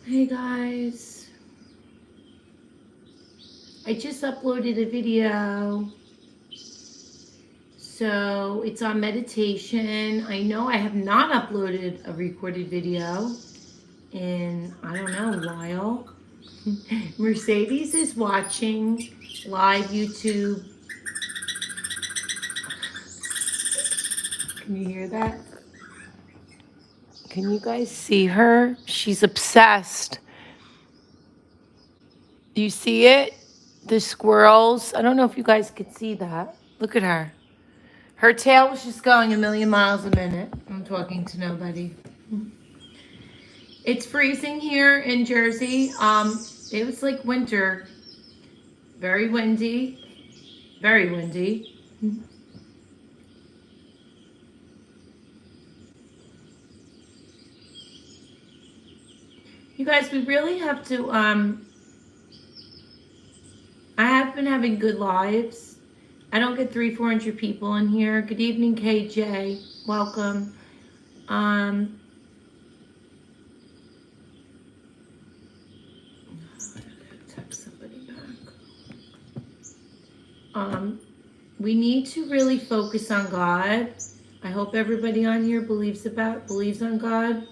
Hey guys, I just uploaded a video. So it's on meditation. I know I have not uploaded a recorded video in, I don't know, a while. Mercedes is watching live YouTube. Can you hear that? Can you guys see her? She's obsessed. Do you see it? The squirrels. I don't know if you guys could see that. Look at her. Her tail was just going a million miles a minute. I'm talking to nobody. It's freezing here in Jersey. It was like winter. Very windy. Very windy. You guys, we really have to, I have been having good lives. I don't get 300-400 people in here. Good evening, KJ. Welcome. Text somebody back. We need to really focus on God. I hope everybody on here believes on God.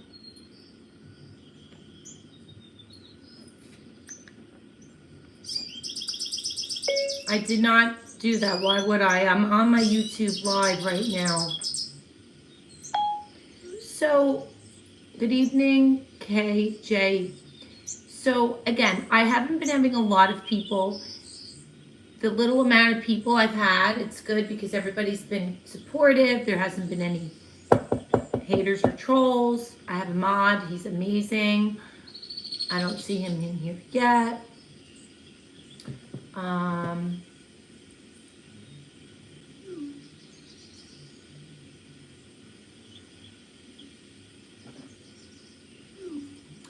I did not do that. Why would I? I'm on my YouTube live right now. So, good evening, KJ. So, again, I haven't been having a lot of people. The little amount of people I've had, it's good because everybody's been supportive. There hasn't been any haters or trolls. I have a mod. He's amazing. I don't see him in here yet.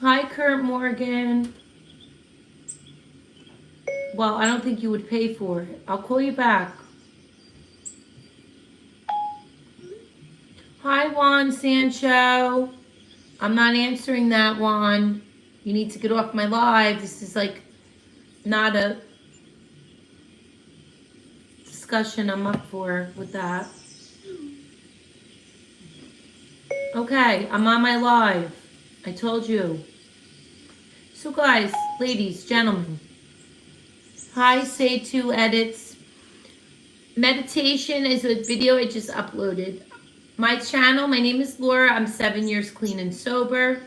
Hi, Kurt Morgan. Well, I don't think you would pay for it. I'll call you back. Hi, Juan Sancho. I'm not answering that, Juan. You need to get off my live. This is like not a discussion I'm up for with that. Okay, I'm on my live. I told you. So guys, ladies, gentlemen. Hi, Say Two Edits. Meditation is a video I just uploaded. My channel, my name is Laura. I'm 7 years clean and sober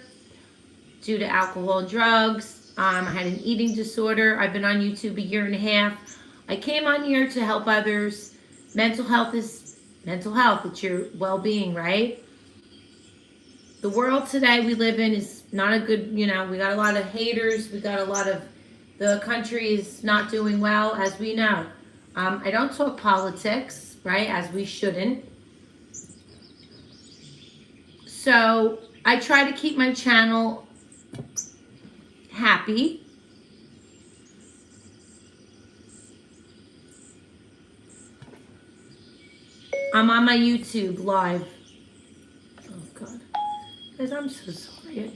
due to alcohol and drugs. I had an eating disorder. I've been on YouTube a year and a half. I came on here to help others. Mental health is mental health. It's your well-being, right? The world today we live in is not a good, we got a lot of haters. We got a lot of, the country is not doing well, as we know. I don't talk politics, right, as we shouldn't. So I try to keep my channel happy. I'm on my YouTube live. Oh, God. Guys, I'm so sorry.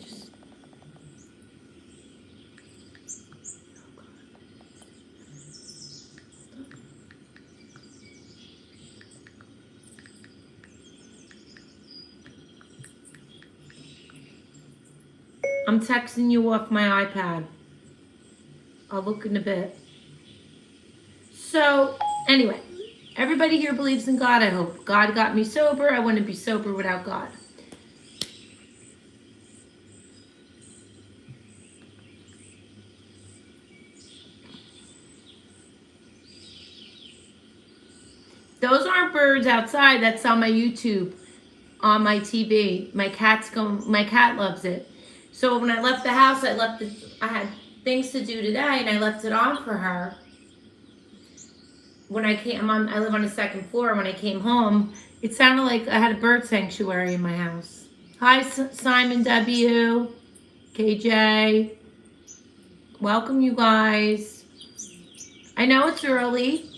I'm texting you off my iPad. I'll look in a bit. So, anyway, everybody here believes in God, I hope. God got me sober. I want to be sober without God. Those aren't birds outside. That's on my YouTube, on my TV. My cat loves it. So when I left the house, I had things to do today, and I left it on for her. When I live on the second floor. When I came home, it sounded like I had a bird sanctuary in my house. Hi, Simon W, KJ. Welcome, you guys. I know it's early.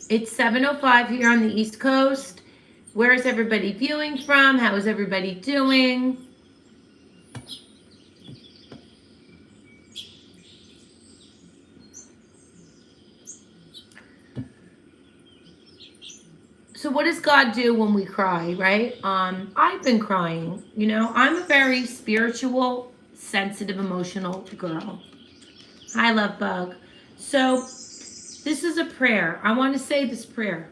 It's 7:05 here on the East Coast. Where is everybody viewing from? How is everybody doing? what does God do when we cry, right? I've been crying. You know, I'm a very spiritual, sensitive, emotional girl. Hi, love bug. So this is a prayer. I want to say this prayer.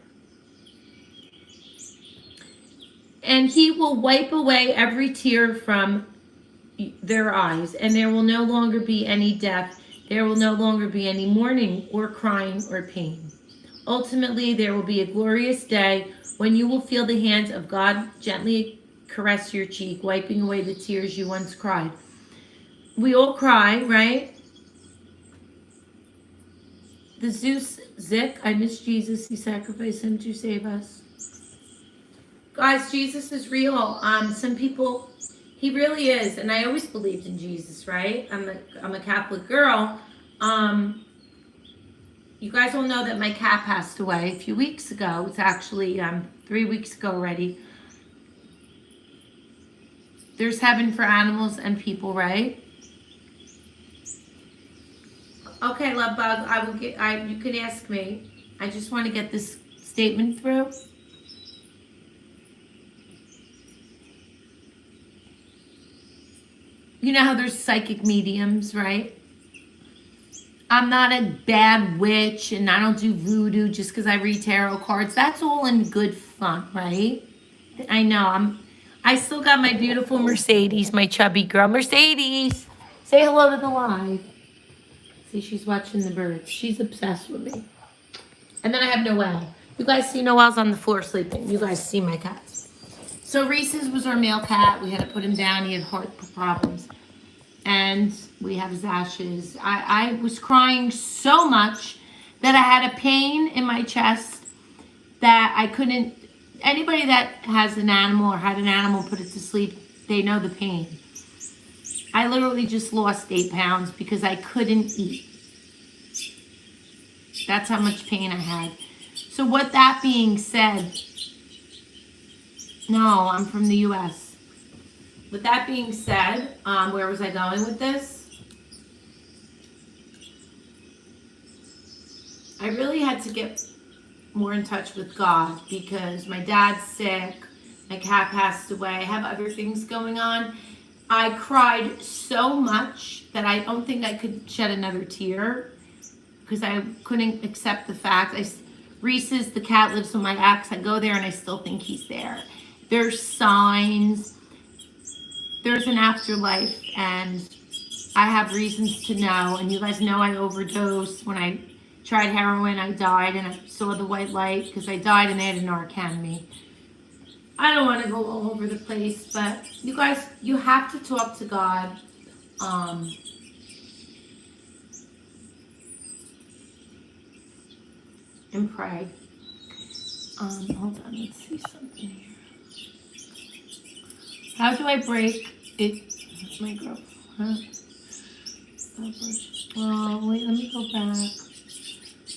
And he will wipe away every tear from their eyes, and there will no longer be any death. There will no longer be any mourning or crying or pain. Ultimately, there will be a glorious day when you will feel the hands of God gently caress your cheek, wiping away the tears you once cried. We all cry, right? The Zeus Zik, I miss Jesus. He sacrificed him to save us. Guys, Jesus is real. Some people, he really is, and I always believed in Jesus, right? I'm a Catholic girl. You guys all know that my cat passed away a few weeks ago. It's actually 3 weeks ago already. There's heaven for animals and people, right? Okay, love bug. I will get. You can ask me. I just want to get this statement through. You know how there's psychic mediums, right? I'm not a bad witch, and I don't do voodoo just because I read tarot cards. That's all in good fun, right? I know. I still got my beautiful Mercedes, my chubby girl. Mercedes, say hello to the live. See, she's watching the birds. She's obsessed with me. And then I have Noelle. You guys see Noelle's on the floor sleeping. You guys see my cats. So Reese's was our male cat. We had to put him down. He had heart problems. And we have his ashes. I was crying so much that I had a pain in my chest that I couldn't. Anybody that has an animal or had an animal put it to sleep, they know the pain. I literally just lost 8 pounds because I couldn't eat. That's how much pain I had. So with that being said, no, I'm from the U.S. With that being said, where was I going with this? I really had to get more in touch with God because my dad's sick, my cat passed away, I have other things going on. I cried so much that I don't think I could shed another tear because I couldn't accept the fact. Reese's, the cat, lives with my ex. I go there and I still think he's there. There's signs. There's an afterlife, and I have reasons to know. And you guys know I overdosed. When I tried heroin, I died, and I saw the white light because I died and they had a Narcan me. I don't want to go all over the place, but you guys, you have to talk to God. And pray. Hold on, let's see something here. How do I break it? That's my girl. Huh? Oh, wait, let me go back.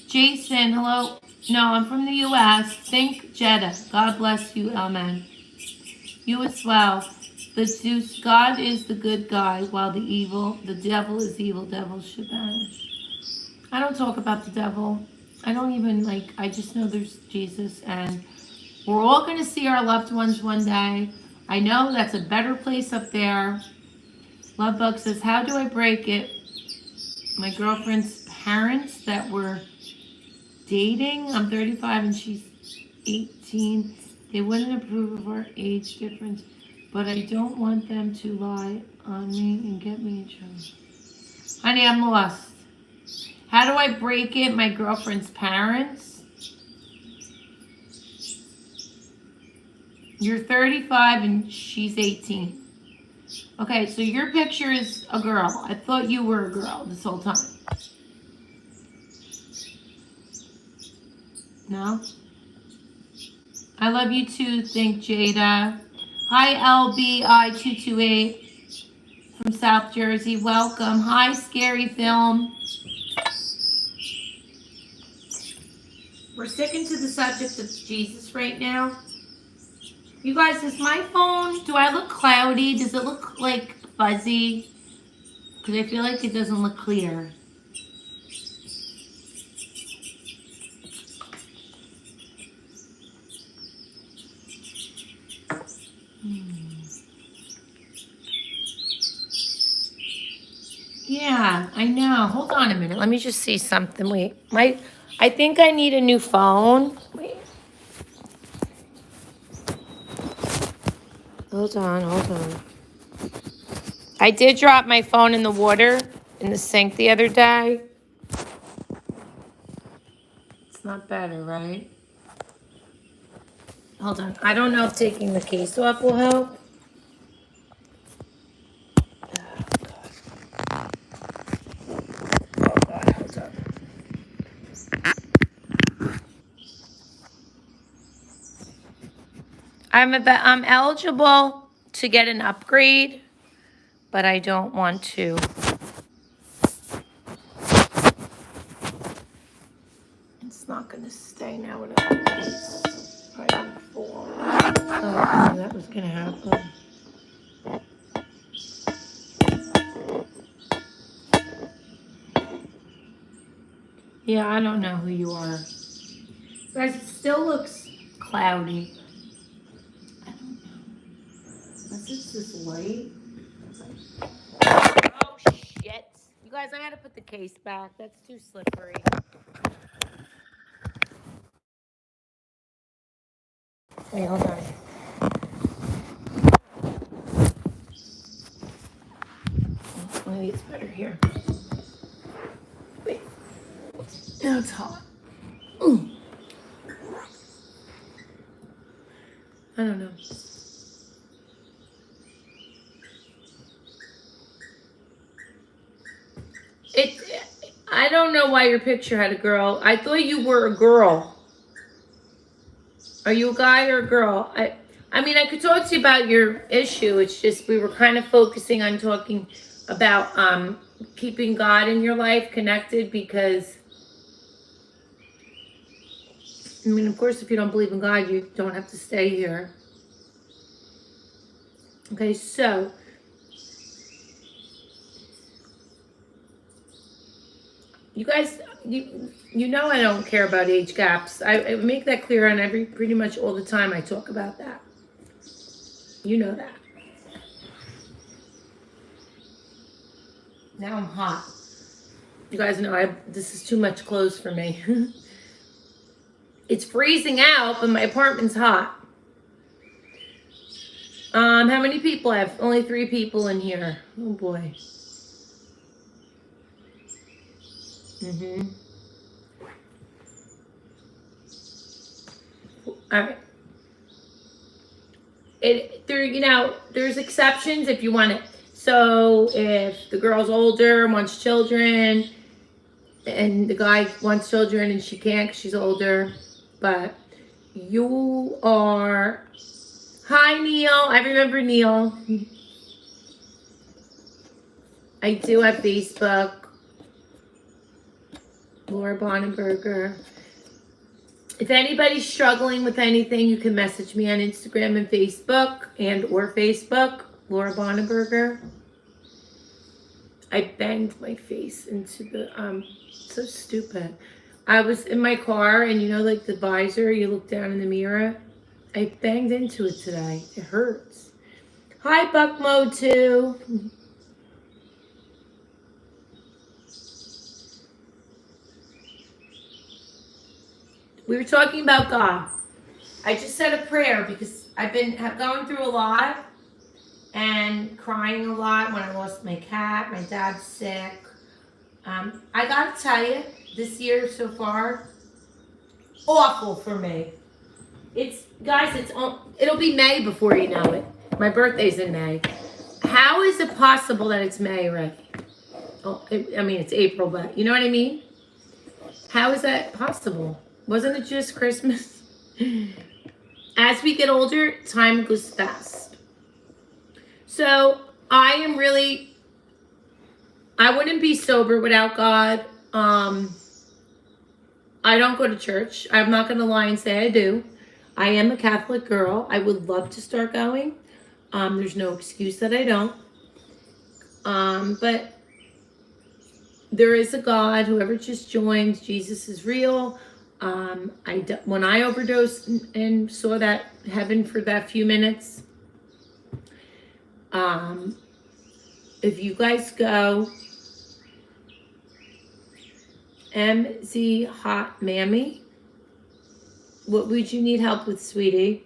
Jason, hello. No, I'm from the U.S. Think Jeddah. God bless you, amen. You as well. The Zeus, God is the good guy, while the devil is evil. Devil should vanish. I don't talk about the devil. I don't even I just know there's Jesus, and we're all going to see our loved ones one day. I know that's a better place up there. Lovebug says, how do I break it? My girlfriend's parents that were dating, I'm 35 and she's 18. They wouldn't approve of our age difference, but I don't want them to lie on me and get me in trouble. Honey, I'm lost. How do I break it? My girlfriend's parents. You're 35 and she's 18. Okay, so your picture is a girl. I thought you were a girl this whole time. No? I love you too, think Jada. Hi, LBI228 from South Jersey. Welcome. Hi, Scary Film. We're sticking to the subject of Jesus right now. You guys, is my phone, do I look cloudy? Does it look like fuzzy? Because I feel like it doesn't look clear. Yeah, I know. Hold on a minute. Let me just see something. Wait, I think I need a new phone. Wait. Hold on, hold on. I did drop my phone in the water in the sink the other day. It's not better, right? Hold on. I don't know if taking the case off will help. Oh God, hold on. I'm eligible to get an upgrade, but I don't want to. It's not going to stay now in a case. Probably gonna fall. Oh, I knew that was going to happen. Yeah, I don't know who you are. Guys, it still looks cloudy. I don't know. Unless it's this light. Oh, shit. You guys, I gotta put the case back. That's too slippery. Wait, hold on. Maybe it's better here. Wait. Now it's hot. Ooh. I don't know. I don't know why your picture had a girl. I thought you were a girl. Are you a guy or a girl? I mean, I could talk to you about your issue. It's just we were kind of focusing on talking about keeping God in your life connected because, I mean, of course, if you don't believe in God, you don't have to stay here. Okay, so you guys, you know I don't care about age gaps. I make that clear on pretty much all the time I talk about that. You know that. Now I'm hot. You guys know this is too much clothes for me. It's freezing out, but my apartment's hot. How many people? I have only 3 people in here. Oh boy. All right. There's exceptions if you want it. So if the girl's older, wants children, and the guy wants children and she can't because she's older, but you are. Hi, Neil. I remember Neil. I do have Facebook. Laura Bonenberger. If anybody's struggling with anything, you can message me on Instagram and Facebook or Facebook, Laura Bonenberger. I banged my face into the, so stupid. I was in my car and like the visor, you look down in the mirror. I banged into it today. It hurts. Hi, Buck Mode 2. We were talking about God. I just said a prayer because I've been going through a lot and crying a lot when I lost my cat. My dad's sick. I gotta tell you, this year so far, awful for me. It'll be May before you know it. My birthday's in May. How is it possible that it's May already? It's April, but you know what I mean? How is that possible? Wasn't it just Christmas? As we get older, time goes fast. So I wouldn't be sober without God. I don't go to church. I'm not going to lie and say I do. I am a Catholic girl. I would love to start going. There's no excuse that I don't. But there is a God. Whoever just joined, Jesus is real. When I overdosed and saw that heaven for that few minutes, if you guys go, MZ Hot Mammy. What would you need help with, sweetie?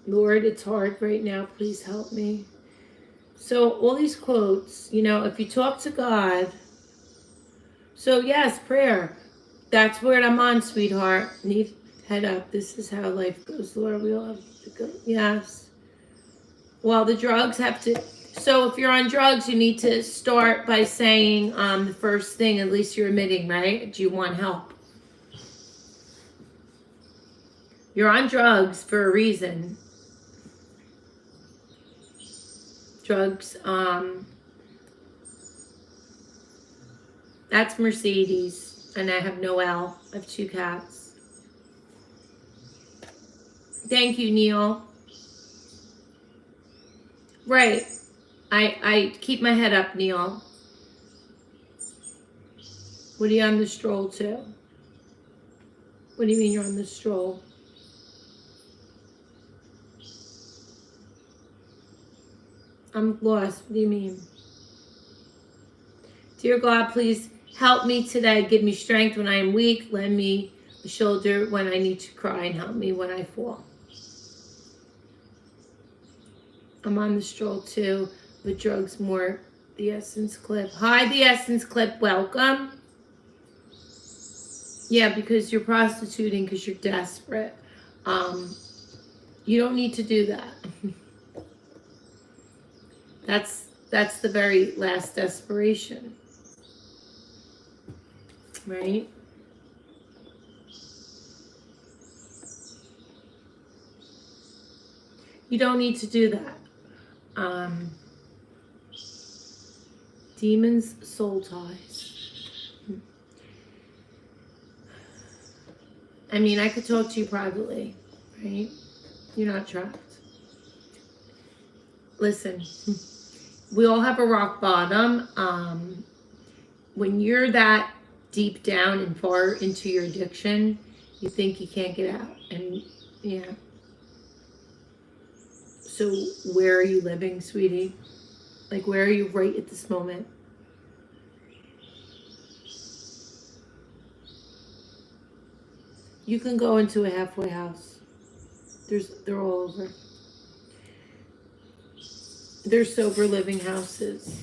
Lord, it's hard right now. Please help me. So all these quotes, you know, if you talk to God. So yes, prayer. That's what I'm on, sweetheart. Need head up. This is how life goes, Lord. We all have to go. Yes. Well, the drugs have to. So if you're on drugs, you need to start by saying the first thing. At least you're admitting, right? Do you want help? You're on drugs for a reason. Drugs. That's Mercedes, and I have Noelle. I have 2 cats. Thank you, Neil. Right. I keep my head up, Neil. What are you on the stroll to? What do you mean you're on the stroll? I'm lost. What do you mean? Dear God, please help me today. Give me strength when I am weak. Lend me a shoulder when I need to cry, and help me when I fall. I'm on the stroll too, but drugs more. The Essence Clip. Hi, The Essence Clip. Welcome. Yeah, because you're prostituting because you're desperate. You don't need to do that. That's the very last desperation. Right? You don't need to do that. Demons, soul ties. I mean, I could talk to you privately, right? You're not trapped. Listen, we all have a rock bottom. When you're that deep down and far into your addiction, you think you can't get out. And yeah. So where are you living, sweetie? Like, where are you right at this moment? You can go into a halfway house. They're all over. They're sober living houses.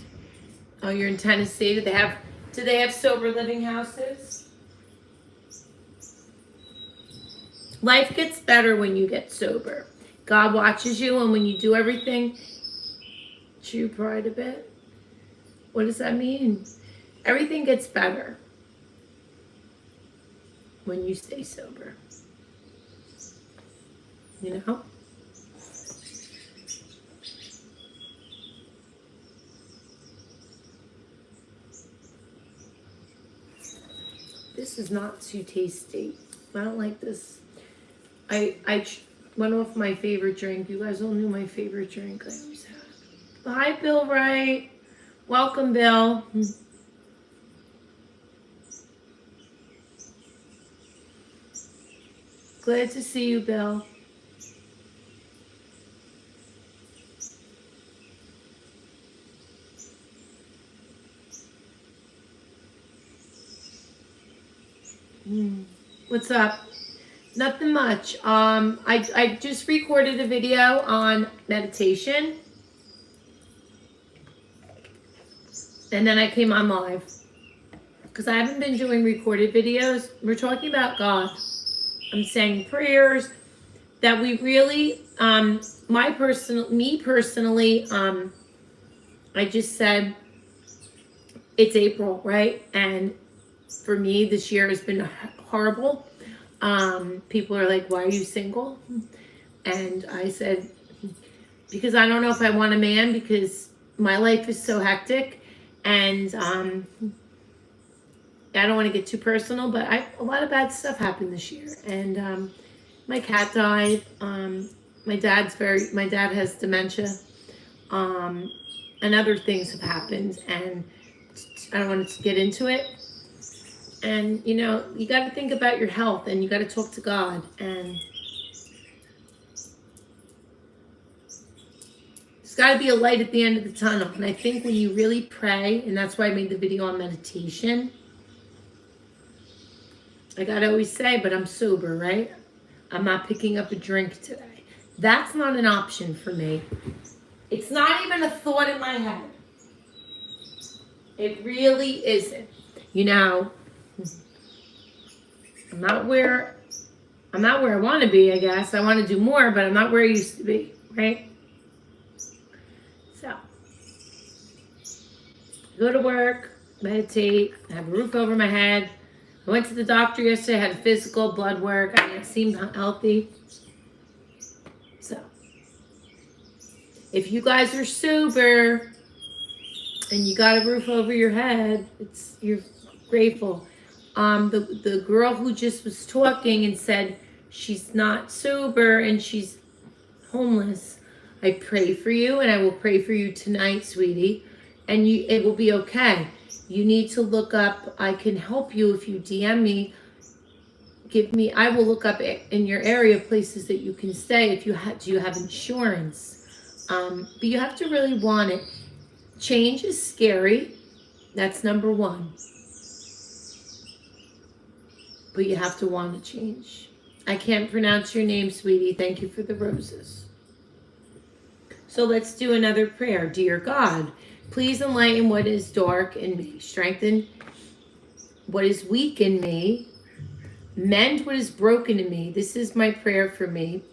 Oh, you're in Tennessee. Do they have sober living houses? Life gets better when you get sober. God watches you, and when you do everything, chew pride a bit. What does that mean? Everything gets better when you stay sober. You know? This is not too tasty. I don't like this. I went off my favorite drink. You guys all knew my favorite drink I always had. Hi, Bill Wright. Welcome, Bill. Glad to see you, Bill. What's up? Nothing much. I just recorded a video on meditation. And then I came on live. Because I haven't been doing recorded videos. We're talking about God. I'm saying prayers that we really, me personally, I just said it's April, right? And for me, this year has been horrible. People are like, why are you single? And I said, because I don't know if I want a man, because my life is so hectic. And I don't want to get too personal, but a lot of bad stuff happened this year. And my cat died. My dad has dementia. And other things have happened. And I don't want to get into it. And, you know, you got to think about your health, and you got to talk to God. And There's got to be a light at the end of the tunnel. And I think when you really pray, and that's why I made the video on meditation, I got to always say, but I'm sober, right? I'm not picking up a drink today. That's not an option for me. It's not even a thought in my head. It really isn't. You know, I'm not where I want to be, I guess. I want to do more, but I'm not where I used to be, right? So, go to work, meditate, have a roof over my head. I went to the doctor yesterday, had a physical, blood work. I seemed healthy. So, if you guys are sober and you got a roof over your head, you're grateful. The girl who just was talking and said she's not sober and she's homeless, I pray for you, and I will pray for you tonight, sweetie, and it will be okay. You need to look up. I can help you if you DM me. I will look up in your area places that you can stay if do you have insurance. But you have to really want it. Change is scary. That's number one. But you have to want to change. I can't pronounce your name, sweetie. Thank you for the roses. So let's do another prayer. Dear God, please enlighten what is dark in me. Strengthen what is weak in me. Mend what is broken in me. This is my prayer for me,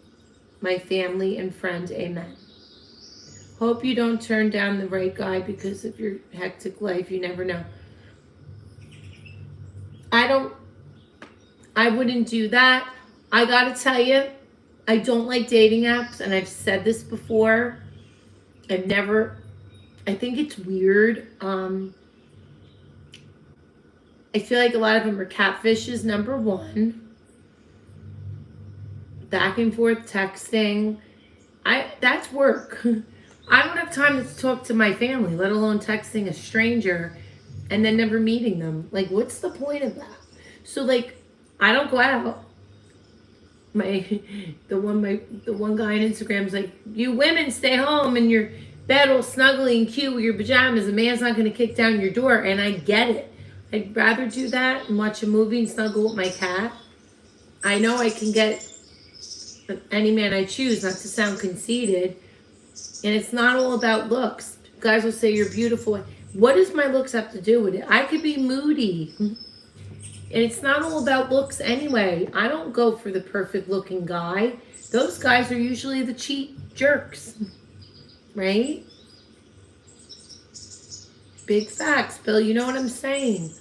my family and friend. Amen. Hope you don't turn down the right guy because of your hectic life. You never know. I wouldn't do that. I gotta tell you, I don't like dating apps, and I've said this before. I think it's weird. I feel like a lot of them are catfishes, number one. Back and forth texting. That's work. I don't have time to talk to my family, let alone texting a stranger and then never meeting them. Like, what's the point of that? So, like, I don't go out. The one guy on Instagram's like, you women stay home in your bed all snuggly and cute with your pajamas. A man's not going to kick down your door. And I get it. I'd rather do that and watch a movie and snuggle with my cat. I know I can get any man I choose, not to sound conceited. And it's not all about looks. Guys will say you're beautiful. What does my looks have to do with it? I could be moody. And it's not all about looks anyway. I don't go for the perfect looking guy. Those guys are usually the cheap jerks. Right? Big facts, Bill. You know what I'm saying?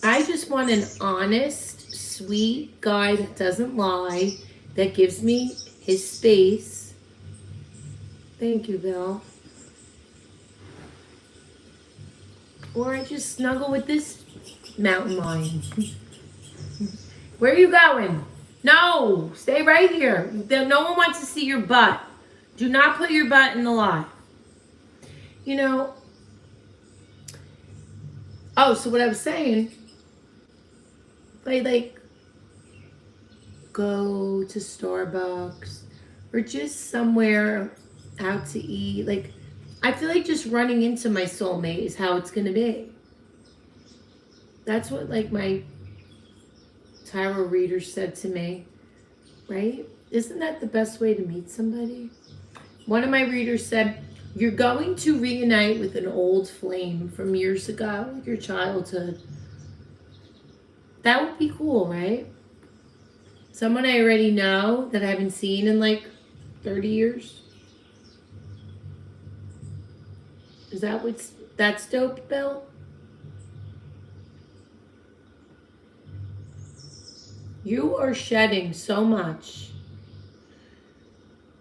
I just want an honest, sweet guy that doesn't lie, that gives me his space. Thank you, Bill. Or I just snuggle with this mountain lion. Where are you going? No, stay right here. No one wants to see your butt. Do not put your butt in the live. You know, so what I was saying, if I go to Starbucks or just somewhere out to eat, I feel like just running into my soulmate is how it's gonna be. That's what my tarot reader said to me, right? Isn't that the best way to meet somebody? One of my readers said, you're going to reunite with an old flame from years ago, like your childhood. That would be cool, right? Someone I already know that I haven't seen in 30 years. That's dope, Bill? You are shedding so much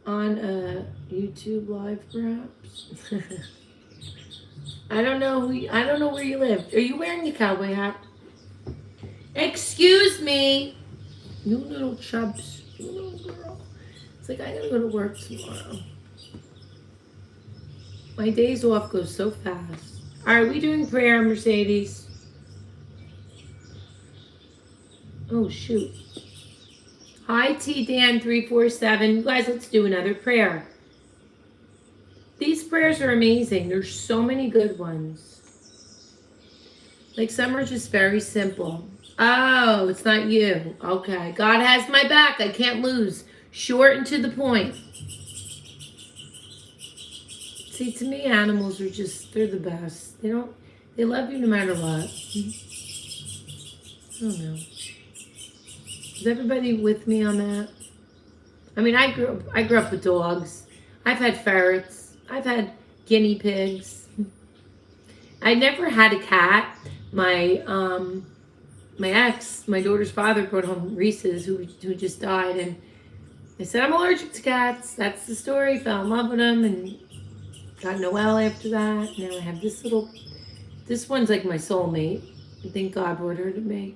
on a YouTube live, perhaps. I don't know where you live. Are you wearing your cowboy hat? Excuse me, you little chubs, you little girl. It's I gotta go to work tomorrow. My days off go so fast. All right, we doing prayer, Mercedes? Oh, shoot. Hi, T Dan 347. You guys, let's do another prayer. These prayers are amazing. There's so many good ones. Like some are just very simple. Oh, it's not you. Okay. God has my back. I can't lose. Short and to the point. See, to me, animals are just, they're the best. They love you no matter what. I don't know. Is everybody with me on that? I mean, I grew up with dogs. I've had ferrets. I've had guinea pigs. I never had a cat. My ex, my daughter's father, brought home Reese's, who just died, and I said I'm allergic to cats. That's the story. Fell in love with them and got Noelle after that. Now I have this little. This one's like my soulmate. I think God brought her to me.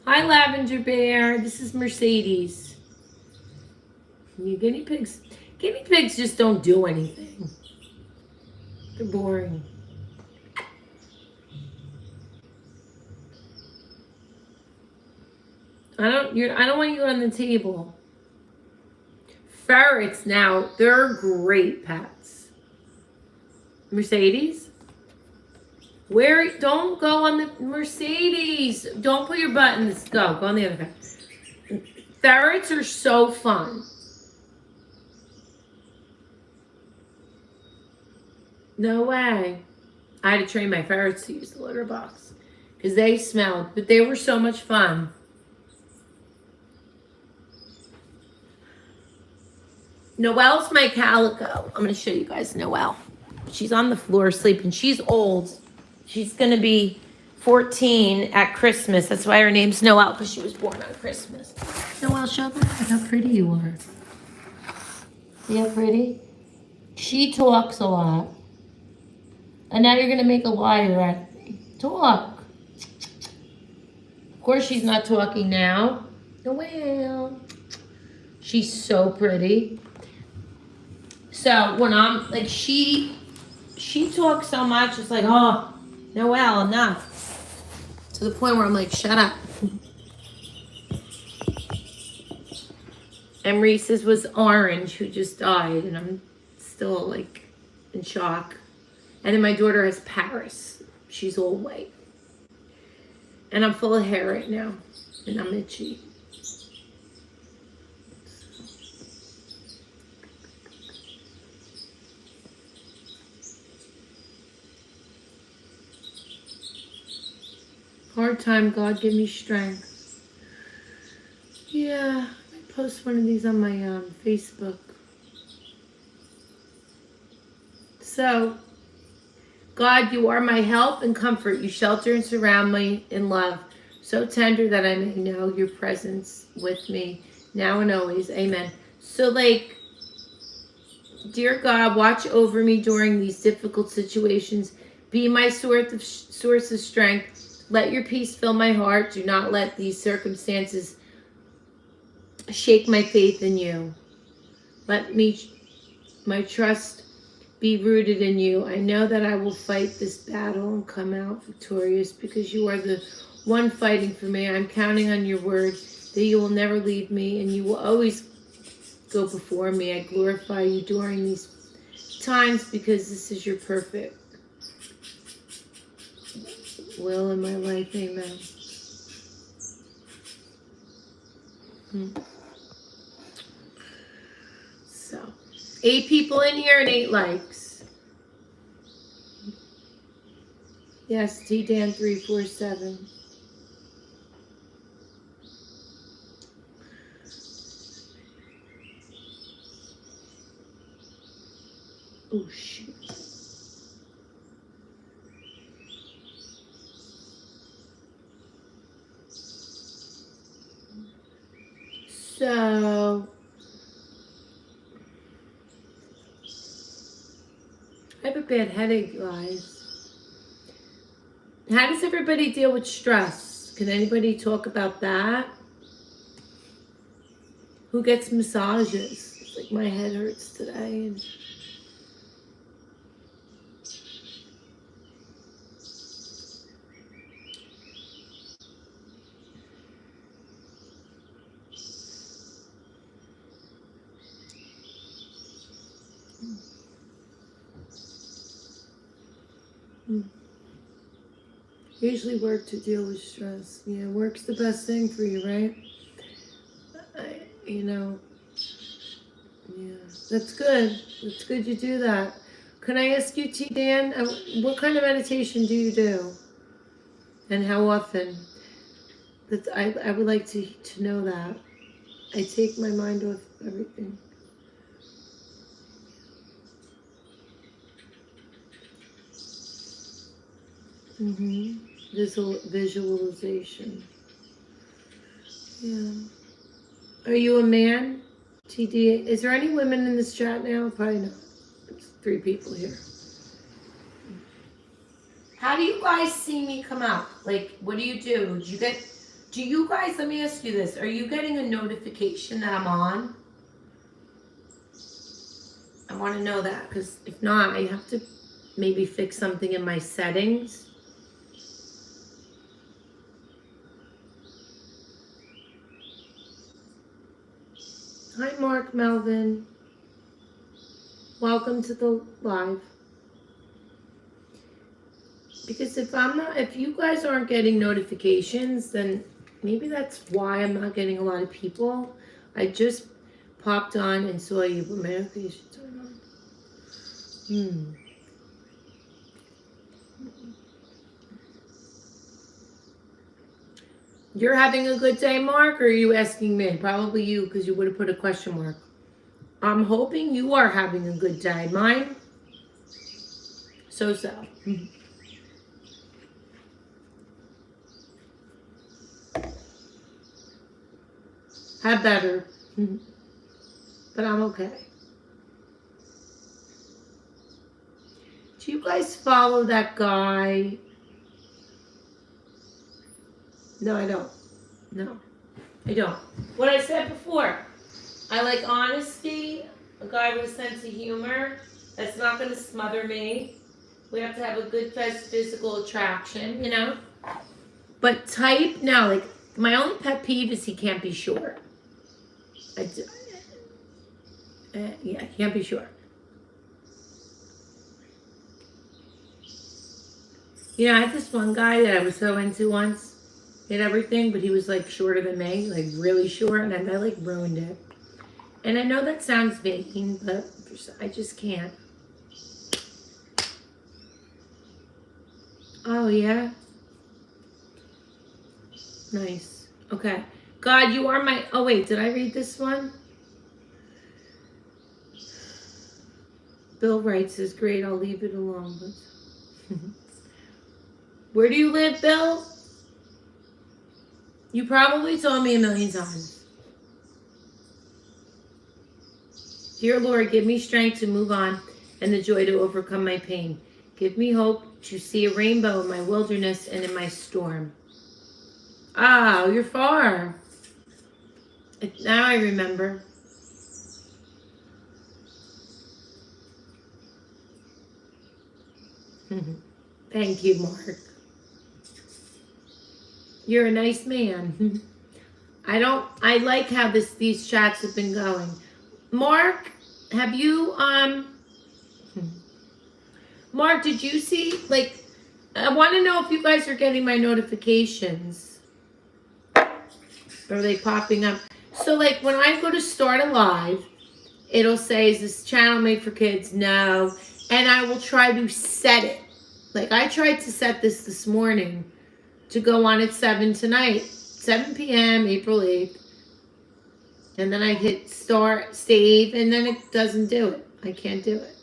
Hi, Lavender Bear. This is Mercedes. You guinea pigs. Guinea pigs just don't do anything. They're boring. I don't want you on the table. Ferrets now, they're great pets. Mercedes? Don't go on the Mercedes. Don't put your butt in this. Go on the other side. Ferrets are so fun. No way. I had to train my ferrets to use the litter box because they smelled, but they were so much fun. Noelle's my calico. I'm going to show you guys Noelle. She's on the floor sleeping. She's old. She's going to be 14 at Christmas. That's why her name's Noelle, because she was born on Christmas. Noelle, show them how pretty you are. See how pretty? She talks a lot. And now you're going to make a liar out of me. Talk. Of course she's not talking now. Noelle. She's so pretty. So when I'm like, she talks so much, it's like, oh, Noelle, enough. To the point where I'm like, shut up. And Reese's was Orange, who just died, and I'm still like in shock. And then my daughter has Paris. She's all white. And I'm full of hair right now, and I'm itchy. Hard time, God give me strength. Yeah, I post one of these on my Facebook. So, God, you are my help and comfort. You shelter and surround me in love, so tender that I may know your presence with me now and always. Amen. So, like, dear God, watch over me during these difficult situations. Be my source of strength. Let your peace fill my heart. Do not let these circumstances shake my faith in you. Let my trust be rooted in you. I know that I will fight this battle and come out victorious because you are the one fighting for me. I'm counting on your word that you will never leave me and you will always go before me. I glorify you during these times because this is your perfect will in my life. Amen. So, 8 people in here and 8 likes. Yes, TDan347. Oh, shoot. So, I have a bad headache, guys. How does everybody deal with stress? Can anybody talk about that? Who gets massages? It's like my head hurts today. And Usually work to deal with stress. Yeah, work's the best thing for you, right? You know, yeah, that's good. That's good you do that. Can I ask you, T. Dan, what kind of meditation do you do? And how often? I would like to know that. I take my mind off everything. Visualization. Yeah. Are you a man? TD. Is there any women in this chat now? Probably not. It's 3 people here. How do you guys see me come out? Like, what do you do? Do you guys, let me ask you this. Are you getting a notification that I'm on? I want to know that, because if not, I have to maybe fix something in my settings. Hi, Mark Melvin. Welcome to the live. Because if you guys aren't getting notifications, then maybe that's why I'm not getting a lot of people. I just popped on and saw you, but my notifications aren't on. You're having a good day, Mark, or are you asking me? Probably you, because you would have put a question mark. I'm hoping you are having a good day. Mine? So. Have better. But I'm okay. Do you guys follow that guy? No, I don't. No, I don't. What I said before, I like honesty, a guy with a sense of humor that's not going to smother me. We have to have a good physical attraction, you know? But type, no, like, my only pet peeve is he can't be short. Yeah, can't be short. You know, I had this one guy that I was so into once. Did everything, but he was like shorter than me, like really short, and I like ruined it. And I know that sounds vain, but I just can't. Oh, yeah? Nice. Okay. God, you are my... Oh, wait, did I read this one? Bill writes is great. I'll leave it alone. But... Where do you live, Bill? You probably told me a million times. Dear Lord, give me strength to move on and the joy to overcome my pain. Give me hope to see a rainbow in my wilderness and in my storm. Oh, you're far. Now I remember. Thank you, Mark. You're a nice man. I like how these chats have been going. Mark, have you, Mark, did you see, like, I want to know if you guys are getting my notifications. Are they popping up? So, like, when I go to start a live, it'll say, is this channel made for kids? No. And I will try to set it. Like, I tried to set this morning to go on at 7 tonight. 7 p.m., April 8th. And then I hit start, save, and then it doesn't do it. I can't do it.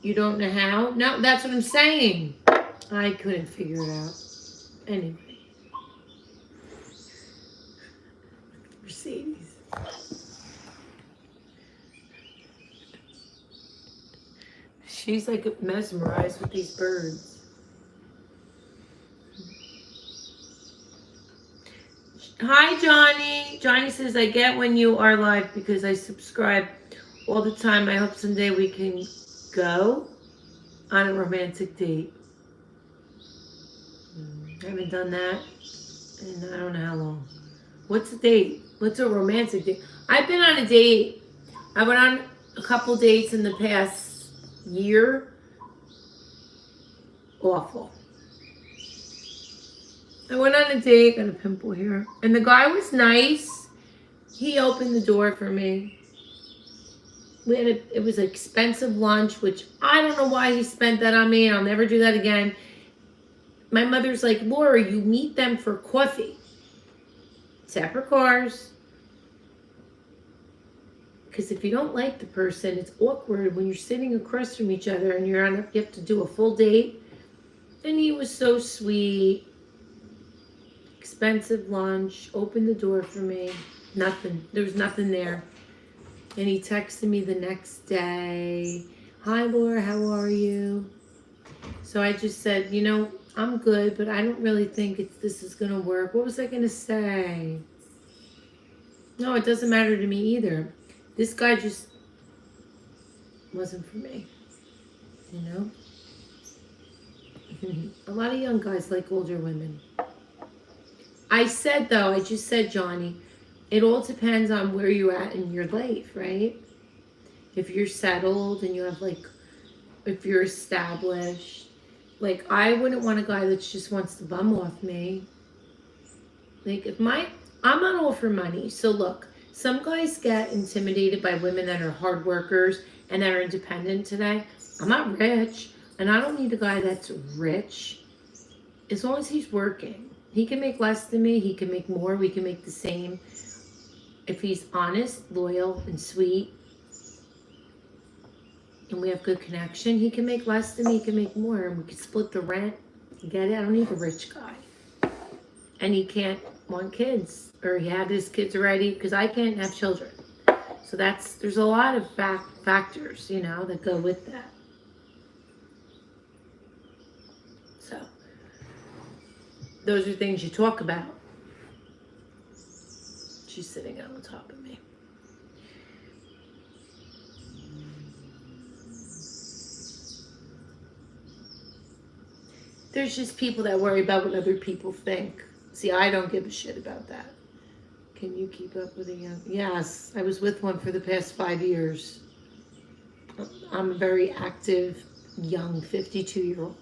You don't know how? No, that's what I'm saying. I couldn't figure it out. Anyway. Mercedes. She's like mesmerized with these birds. Hi, Johnny. Johnny says, I get when you are live because I subscribe all the time. I hope someday we can go on a romantic date. I haven't done that in I don't know how long. What's a date? What's a romantic date? I've been on a date. I went on a couple dates in the past year. awful. I went on a date, got a pimple here, and the guy was nice. He opened the door for me. It was an expensive lunch, which I don't know why he spent that on me. I'll never do that again. My mother's like, Laura, you meet them for coffee. Separate cars. Because if you don't like the person, it's awkward when you're sitting across from each other and you have to do a full date. And he was so sweet. Expensive lunch. Opened the door for me. Nothing. There was nothing there. And he texted me the next day. Hi, Laura. How are you? So I just said, you know, I'm good, but I don't really think this is going to work. What was I going to say? No, it doesn't matter to me either. This guy just wasn't for me, you know? A lot of young guys like older women. I just said, Johnny, it all depends on where you're at in your life, right? If you're settled and you have if you're established, I wouldn't want a guy that just wants to bum off me. I'm not all for money. So look, some guys get intimidated by women that are hard workers and that are independent today. I'm not rich, and I don't need a guy that's rich. As long as he's working. He can make less than me. He can make more. We can make the same. If he's honest, loyal, and sweet, and we have good connection, he can make less than me. He can make more, and we can split the rent. You get it? I don't need a rich guy. And he can't want kids, or he had his kids already, because I can't have children. So there's a lot of factors, that go with that. So those are things you talk about. She's sitting on top of me. There's just people that worry about what other people think. See, I don't give a shit about that. Can you keep up with a young? Yes, I was with one for the past 5 years. I'm a very active, young 52-year-old.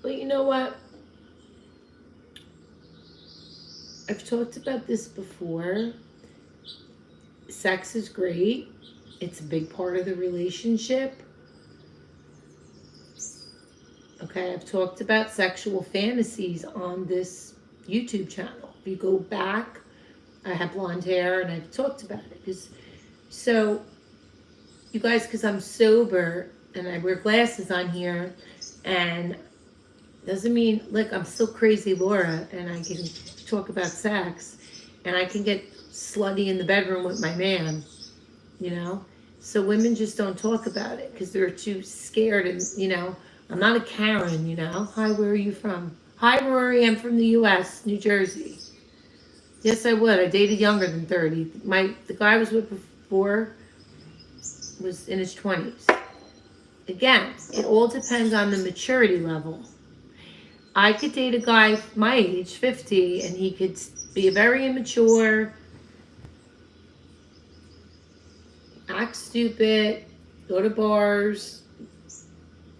But you know what? I've talked about this before. Sex is great. It's a big part of the relationship. Okay, I've talked about sexual fantasies on this YouTube channel. If you go back, I have blonde hair and I've talked about it. So, you guys, because I'm sober and I wear glasses on here, and doesn't mean, look, I'm still crazy Laura, and I can talk about sex, and I can get slutty in the bedroom with my man, So women just don't talk about it because they're too scared, and, I'm not a Karen, Hi, where are you from? Hi, Rory, I'm from the U.S., New Jersey. Yes, I would. I dated younger than 30. The guy I was with before was in his 20s. Again, it all depends on the maturity level. I could date a guy my age, 50, and he could be very immature, act stupid, go to bars,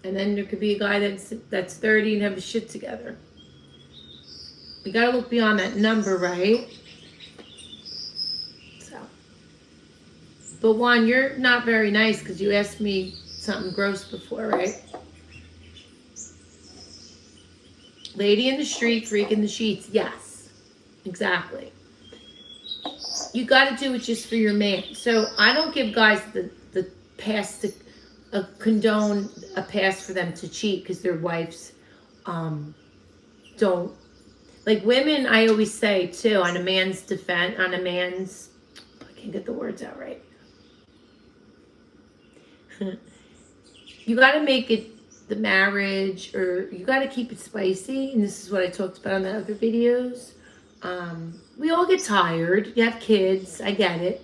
and then there could be a guy that's 30 and have his shit together. We gotta look beyond that number, right? So, but Juan, you're not very nice because you asked me something gross before, right? Lady in the street, freak in the sheets. Yes, exactly. You got to do it just for your man. So I don't give guys the pass to condone a pass for them to cheat because their wives don't. Like women, I always say too, on a man's defense, I can't get the words out right. You got to make it the marriage, or you got to keep it spicy, and this is what I talked about in the other videos. We all get tired. You have kids. I get it.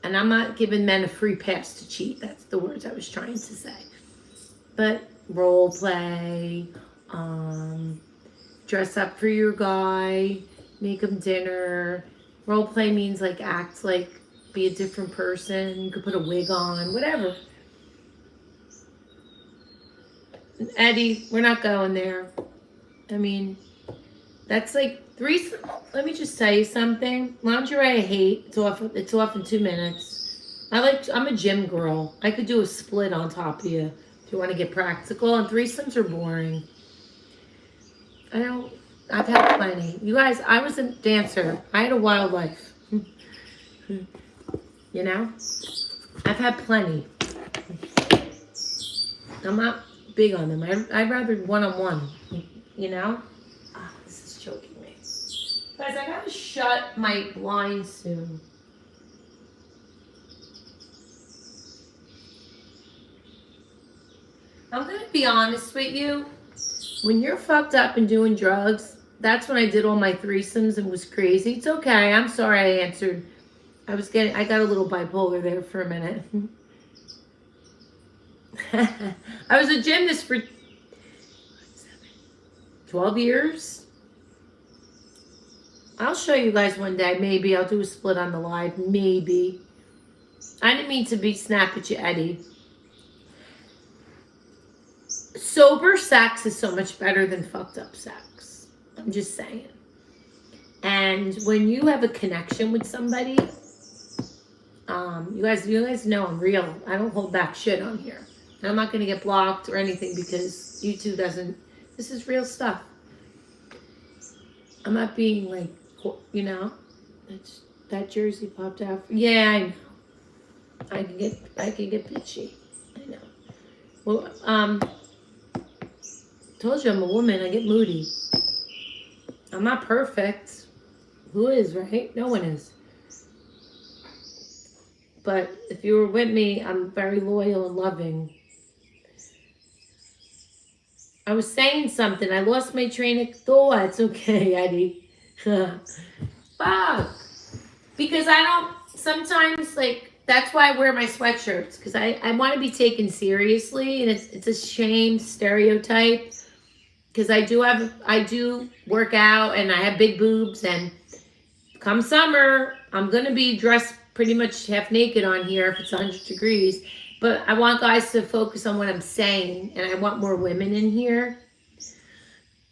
And I'm not giving men a free pass to cheat. That's the words I was trying to say. But role play, dress up for your guy, make him dinner. Role play means like act like, be a different person. You could put a wig on, whatever. Eddie, we're not going there. I mean, that's like three. Let me just tell you something. Lingerie I hate. It's off in 2 minutes. I'm a gym girl. I could do a split on top of you if you want to get practical. And threesomes are boring. I've had plenty. You guys, I was a dancer. I had a wild life. You know? I've had plenty. I'm not big on them. I'd rather one-on-one. You know? This is choking me. Guys, I gotta shut my blinds soon. I'm gonna be honest with you. When you're fucked up and doing drugs, that's when I did all my threesomes and was crazy. It's okay. I'm sorry I answered. I got a little bipolar there for a minute. I was a gymnast for 12 years. I'll show you guys one day. Maybe I'll do a split on the live. Maybe. I didn't mean to be snap at you, Eddie. Sober sex is so much better than fucked up sex. I'm just saying. And when you have a connection with somebody, you guys know I'm real. I don't hold back shit on here. And I'm not going to get blocked or anything because YouTube doesn't. This is real stuff. I'm not being like, you know, that jersey popped out. Yeah, I know. I can get bitchy. I know. Well, told you I'm a woman. I get moody. I'm not perfect. Who is, right? No one is. But if you were with me, I'm very loyal and loving. I was saying something. I lost my train of thought. It's okay, Eddie. Fuck. Because I don't, sometimes, like, that's why I wear my sweatshirts. Because I want to be taken seriously. And it's a shame stereotype. Because I do work out and I have big boobs. And come summer, I'm going to be dressed pretty much half naked on here if it's 100 degrees. But I want guys to focus on what I'm saying. And I want more women in here.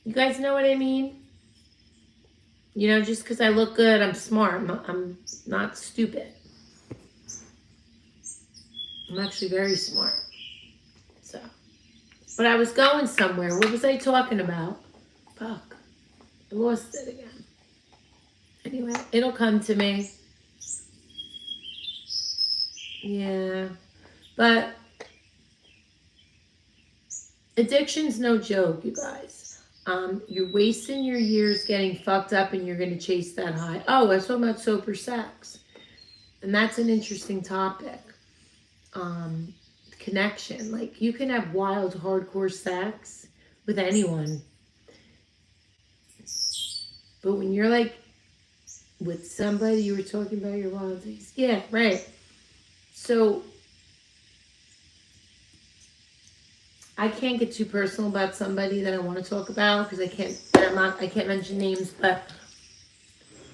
You guys know what I mean? You know, just because I look good, I'm smart. I'm not stupid. I'm actually very smart. So. But I was going somewhere. What was I talking about? Fuck. I lost it again. Anyway, it'll come to me. Yeah. But addiction's no joke, you guys. You're wasting your years getting fucked up and you're going to chase that high. Oh, I was talking about sober sex. And that's an interesting topic. Connection. Like, you can have wild, hardcore sex with anyone. But when you're, like, with somebody, you were talking about your wild days. Yeah, right. So I can't get too personal about somebody that I want to talk about because I can't mention names. But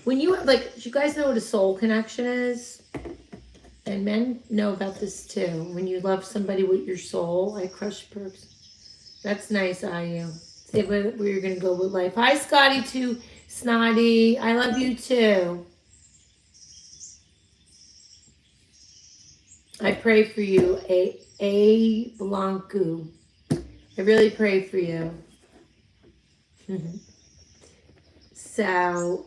when you have, like, you guys know what a soul connection is? And men know about this too. When you love somebody with your soul, like Crush Perks. That's nice, IU. See where you're going to go with life. Hi, Scotty, too. Snotty. I love you, too. I pray for you, A. Blanco. I really pray for you. So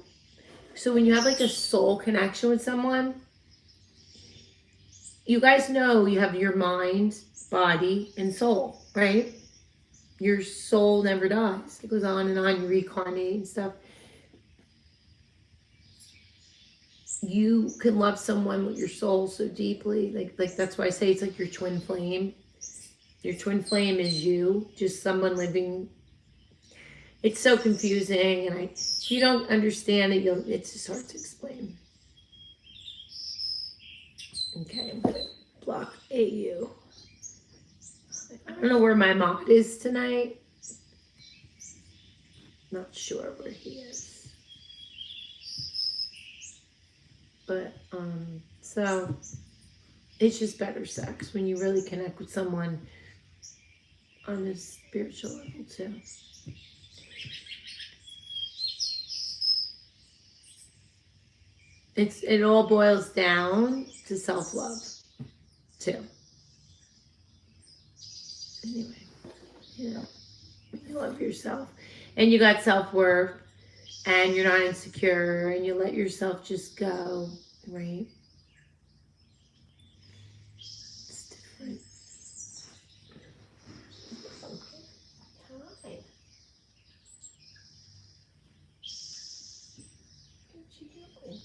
when you have like a soul connection with someone, you guys know you have your mind, body, and soul, right? Your soul never dies. It goes on, you reincarnate and stuff. You can love someone with your soul so deeply. Like that's why I say it's like your twin flame. Your twin flame is you, just someone living. It's so confusing, and if you don't understand it, it's just hard to explain. Okay, I'm gonna block AU. I don't know where my mod is tonight. Not sure where he is. But, so it's just better sex when you really connect with someone on a spiritual level too. It all boils down to self-love too. Anyway, you love yourself and you got self-worth and you're not insecure and you let yourself just go, right? It's different. Hi. What you doing?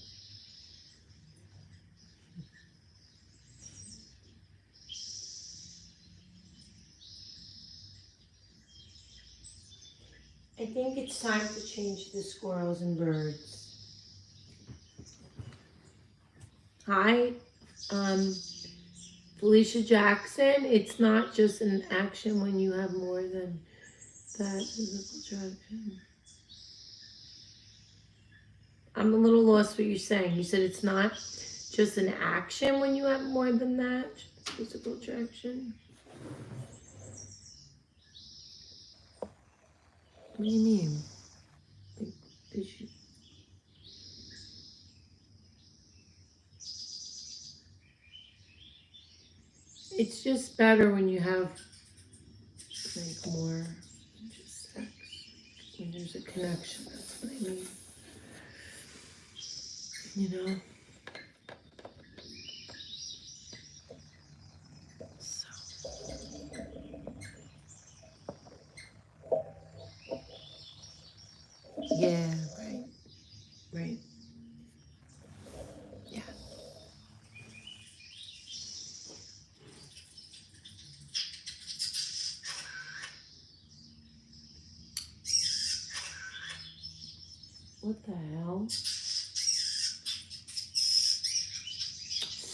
I think it's time to change the squirrels and birds. Hi, Felicia Jackson. It's not just an action when you have more than that physical attraction. I'm a little lost what you're saying. You said it's not just an action when you have more than that physical attraction. What do you mean? Like, it's just better when you have like more than just sex. When there's a connection, that's what I mean. You know? So. Yeah, right. Right. Yeah. What the hell?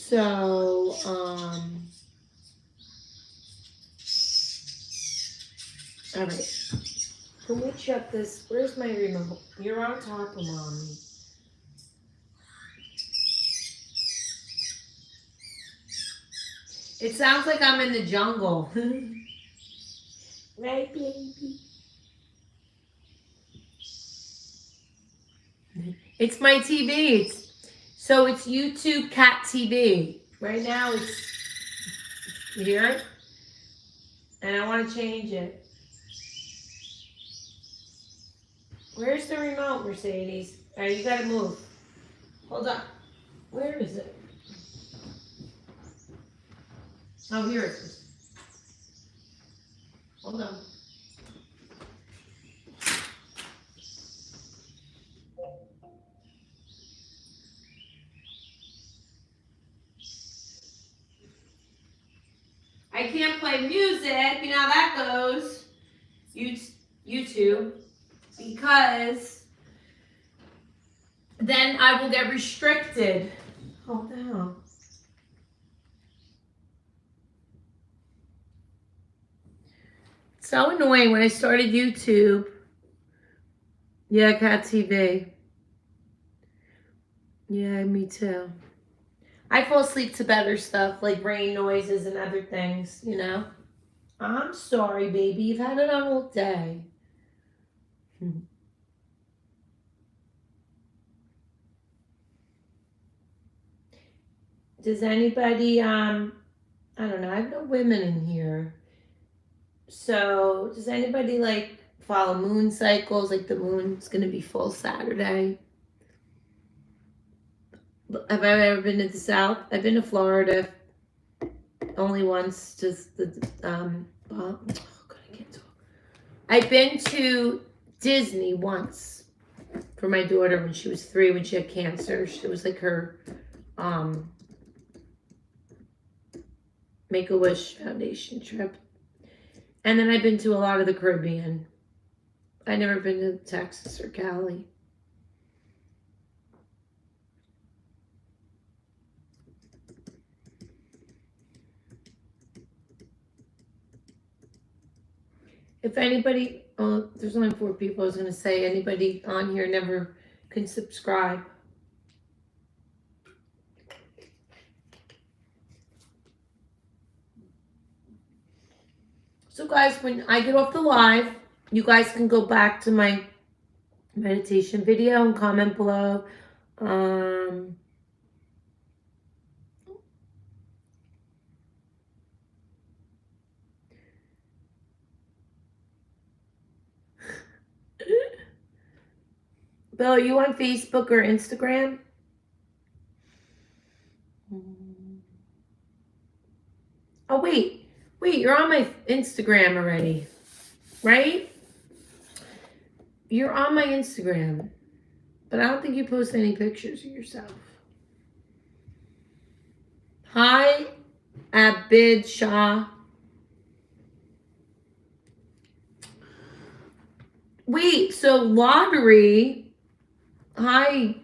So, all right. Can we check this? Where's my remote? You're on top of mommy. It sounds like I'm in the jungle. Right, baby? It's my TV. So it's YouTube Cat TV. Right now it's, you hear it? And I want to change it. Where's the remote, Mercedes? All right, you got to move. Hold on. Where is it? Oh, here it is. Hold on. I can't play music, you know how that goes. YouTube. Because then I will get restricted. Hold down. So annoying when I started YouTube. Yeah, Cat TV. Yeah, me too. I fall asleep to better stuff like rain noises and other things, you know? I'm sorry, baby. You've had it on all day. Does anybody, I don't know, I have no women in here. So, does anybody like follow moon cycles? Like the moon's going to be full Saturday. Have I ever been to the South? I've been to Florida only once. Just the oh God, I can't talk. I've been to Disney once for my daughter when she was 3 when she had cancer. It was like her Make-A-Wish Foundation trip. And then I've been to a lot of the Caribbean. I've never been to Texas or Cali. If anybody, oh, there's only 4 people. I was gonna say anybody on here never can subscribe. So guys, when I get off the live, you guys can go back to my meditation video and comment below. Bill, are you on Facebook or Instagram? Oh, wait, you're on my Instagram already, right? You're on my Instagram, but I don't think you post any pictures of yourself. Hi, Abid Shah. Wait, so lottery, hi,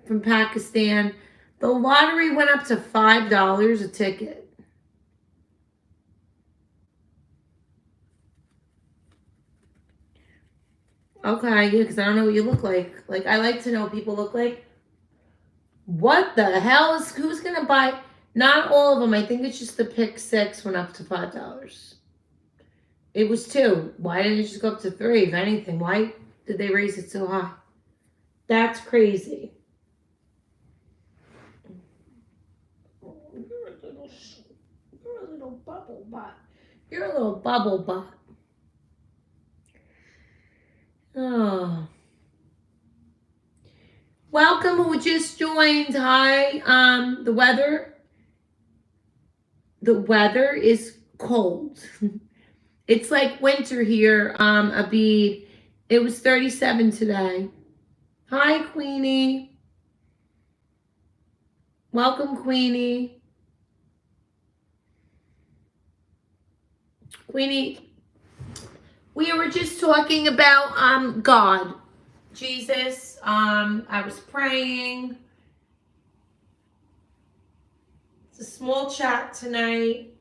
from Pakistan. The lottery went up to $5 a ticket. Okay, yeah, because I don't know what you look like. Like, I like to know what people look like. What the hell is, who's going to buy? Not all of them. I think it's just the pick 6 went up to $5. It was 2. Why didn't it just go up to 3? If anything, why did they raise it so high? That's crazy. You're a little bubble butt. You're a little bubble butt. Oh. Welcome who just joined. Hi. The weather is cold. It's like winter here, Abid. It was 37 today. Hi, Queenie. Welcome, Queenie. Queenie, we were just talking about God, Jesus. I was praying. It's a small chat tonight.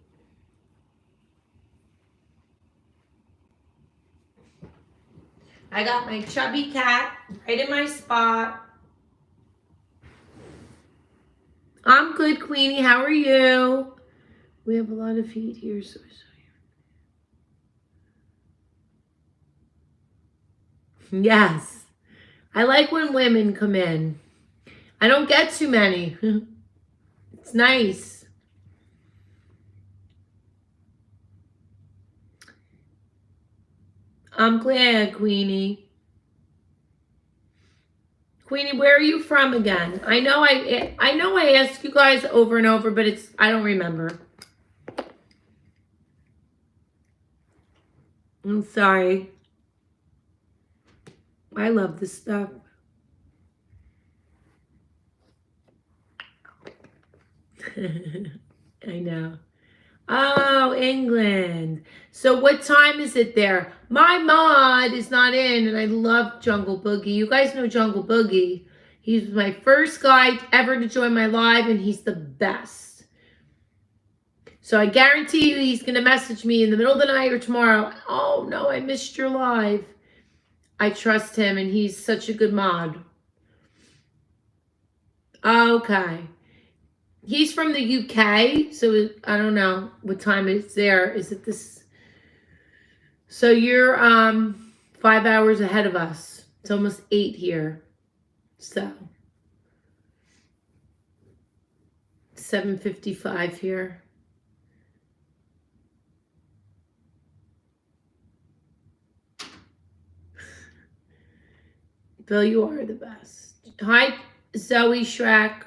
I got my chubby cat right in my spot. I'm good, Queenie. How are you? We have a lot of heat here, so yes. I like when women come in. I don't get too many. It's nice. I'm glad, Queenie. Queenie, where are you from again? I know I ask you guys over and over, but I don't remember. I'm sorry. I love this stuff. I know. Oh, England. So what time is it there? My mod is not in, and I love Jungle Boogie. You guys know Jungle Boogie. He's my first guy ever to join my live, and he's the best. So I guarantee you he's going to message me in the middle of the night or tomorrow. Oh, no, I missed your live. I trust him, and he's such a good mod. Okay. He's from the UK, so I don't know what time it's there. Is it this? So you're 5 hours ahead of us. It's almost 8 here. So 7:55 here. Bill, you are the best. Hi, Zoe Shrek.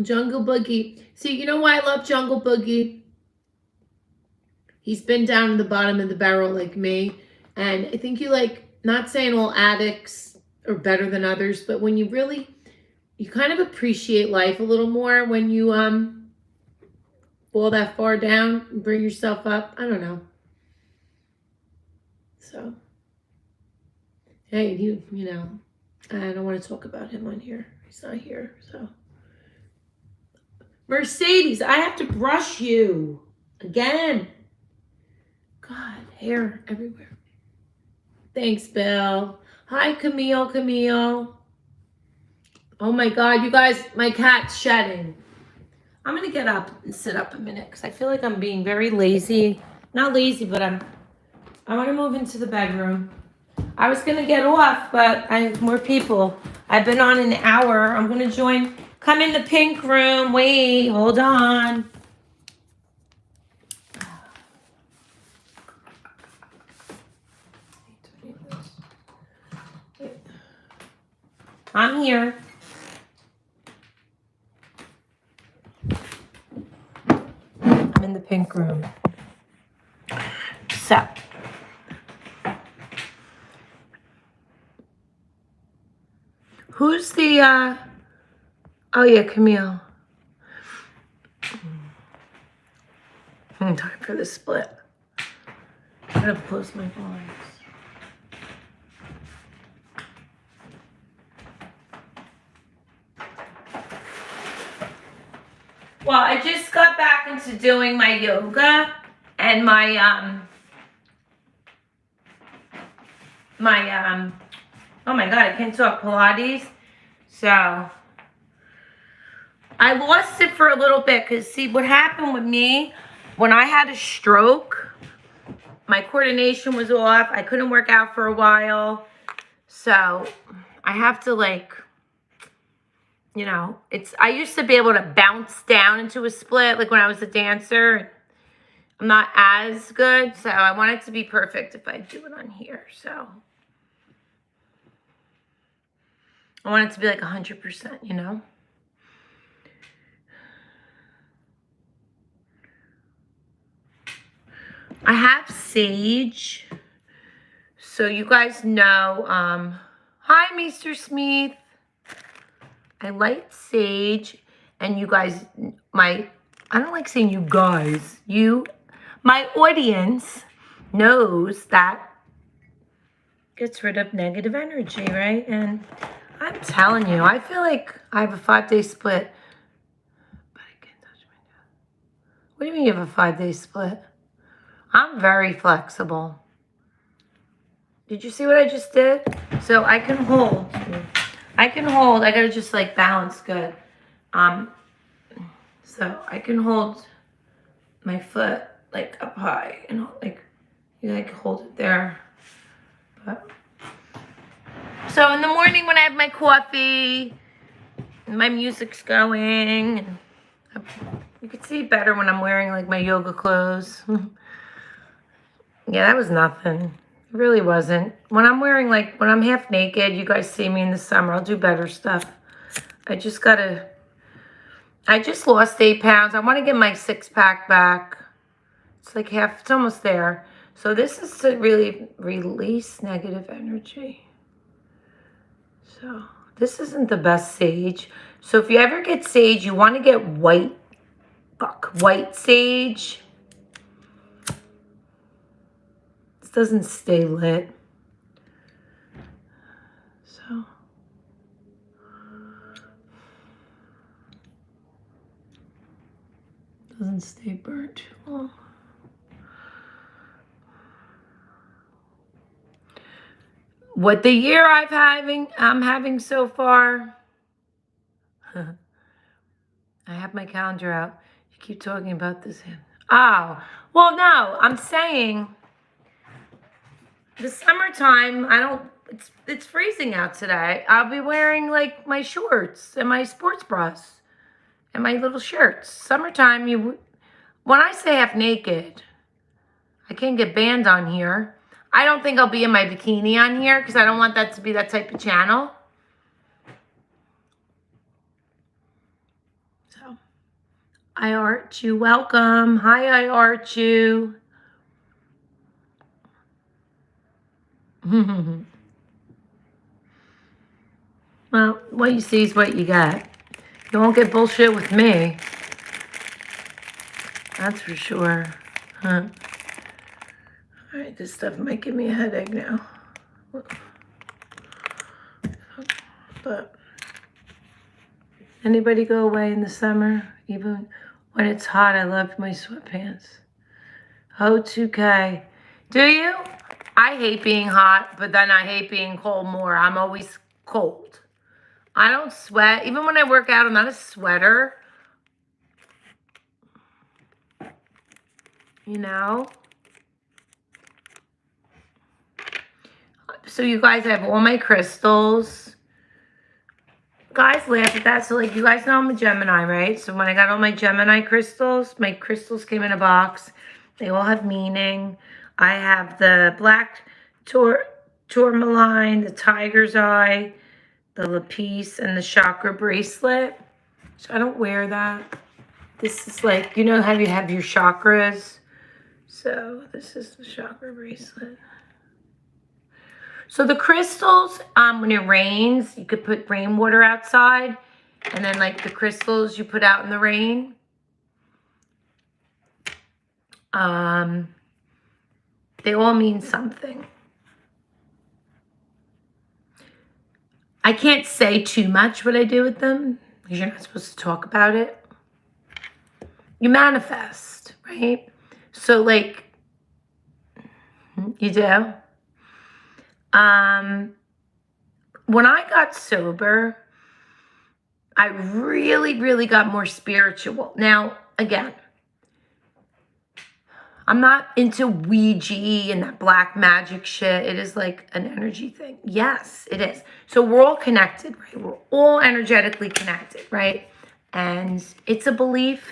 Jungle Boogie. See, you know why I love Jungle Boogie? He's been down in the bottom of the barrel like me. And I think you not saying all addicts are better than others, but when you kind of appreciate life a little more when you fall that far down and bring yourself up. I don't know. So, hey, you know, I don't want to talk about him on here. He's not here, so. Mercedes, I have to brush you. Again. God, hair everywhere. Thanks, Bill. Hi, Camille. Oh my God, you guys, my cat's shedding. I'm gonna get up and sit up a minute because I feel like I'm being very lazy. Not lazy, but I want to move into the bedroom. I was gonna get off, but I have more people. I've been on an hour. I'm gonna join. Come in the pink room. Wait, hold on. I'm here. I'm in the pink room. So. Who's the, oh yeah, Camille. Time for the split. I'm gonna close my blinds. Well, I just got back into doing my yoga and my oh my God, I can't talk, Pilates. So I lost it for a little bit because see what happened with me when I had a stroke, my coordination was off. I couldn't work out for a while. So I have to like, you know, I used to be able to bounce down into a split like when I was a dancer. I'm not as good, so I want it to be perfect if I do it on here. So I want it to be like 100%, you know? I have sage. So you guys know, hi, Mr. Smith. I light sage, and you guys, I don't like saying you guys, my audience knows that gets rid of negative energy, right? And I'm telling you, I feel like I have a 5-day split, but I can't touch my nose. What do you mean you have a 5-day split? I'm very flexible. Did you see what I just did? So I can hold. I gotta just like balance good. So I can hold my foot like up high and like you like hold it there. But so in the morning when I have my coffee, and my music's going, and you can see better when I'm wearing like my yoga clothes. Yeah, that was nothing. It really wasn't. When I'm wearing when I'm half naked, you guys see me in the summer, I'll do better stuff. I just lost 8 pounds. I want to get my 6-pack back. It's like it's almost there. So this is to really release negative energy. So this isn't the best sage. So if you ever get sage, you want to get white sage. This doesn't stay lit. So doesn't stay burnt too long. What the year I'm having so far. I have my calendar out. You keep talking about this. Oh, well, no, I'm saying the summertime, it's freezing out today. I'll be wearing like my shorts and my sports bras and my little shirts. Summertime, when I say half naked, I can't get banned on here. I don't think I'll be in my bikini on here because I don't want that to be that type of channel. So, I art you. Welcome. Hi, I art you. Well, what you see is what you get. You won't get bullshit with me. That's for sure. Huh? All right, this stuff might give me a headache now. But anybody go away in the summer? Even when it's hot, I love my sweatpants. O2K. Do you? I hate being hot, but then I hate being cold more. I'm always cold. I don't sweat. Even when I work out, I'm not a sweater. You know? So you guys, I have all my crystals. Guys laugh at that. So like you guys know I'm a Gemini, right? So when I got all my Gemini crystals, my crystals came in a box. They all have meaning. I have the black tourmaline, the tiger's eye, the lapis, and the chakra bracelet. So I don't wear that. This is like, you know how you have your chakras? So this is the chakra bracelet. So the crystals, when it rains, you could put rainwater outside. And then like the crystals you put out in the rain. They all mean something. I can't say too much what I do with them because you're not supposed to talk about it. You manifest, right? So like, you do. When I got sober, I really got more spiritual. Now, again, I'm not into Ouija and that black magic shit. It is like an energy thing. Yes, it is. So we're all connected, right? We're all energetically connected, right? And it's a belief.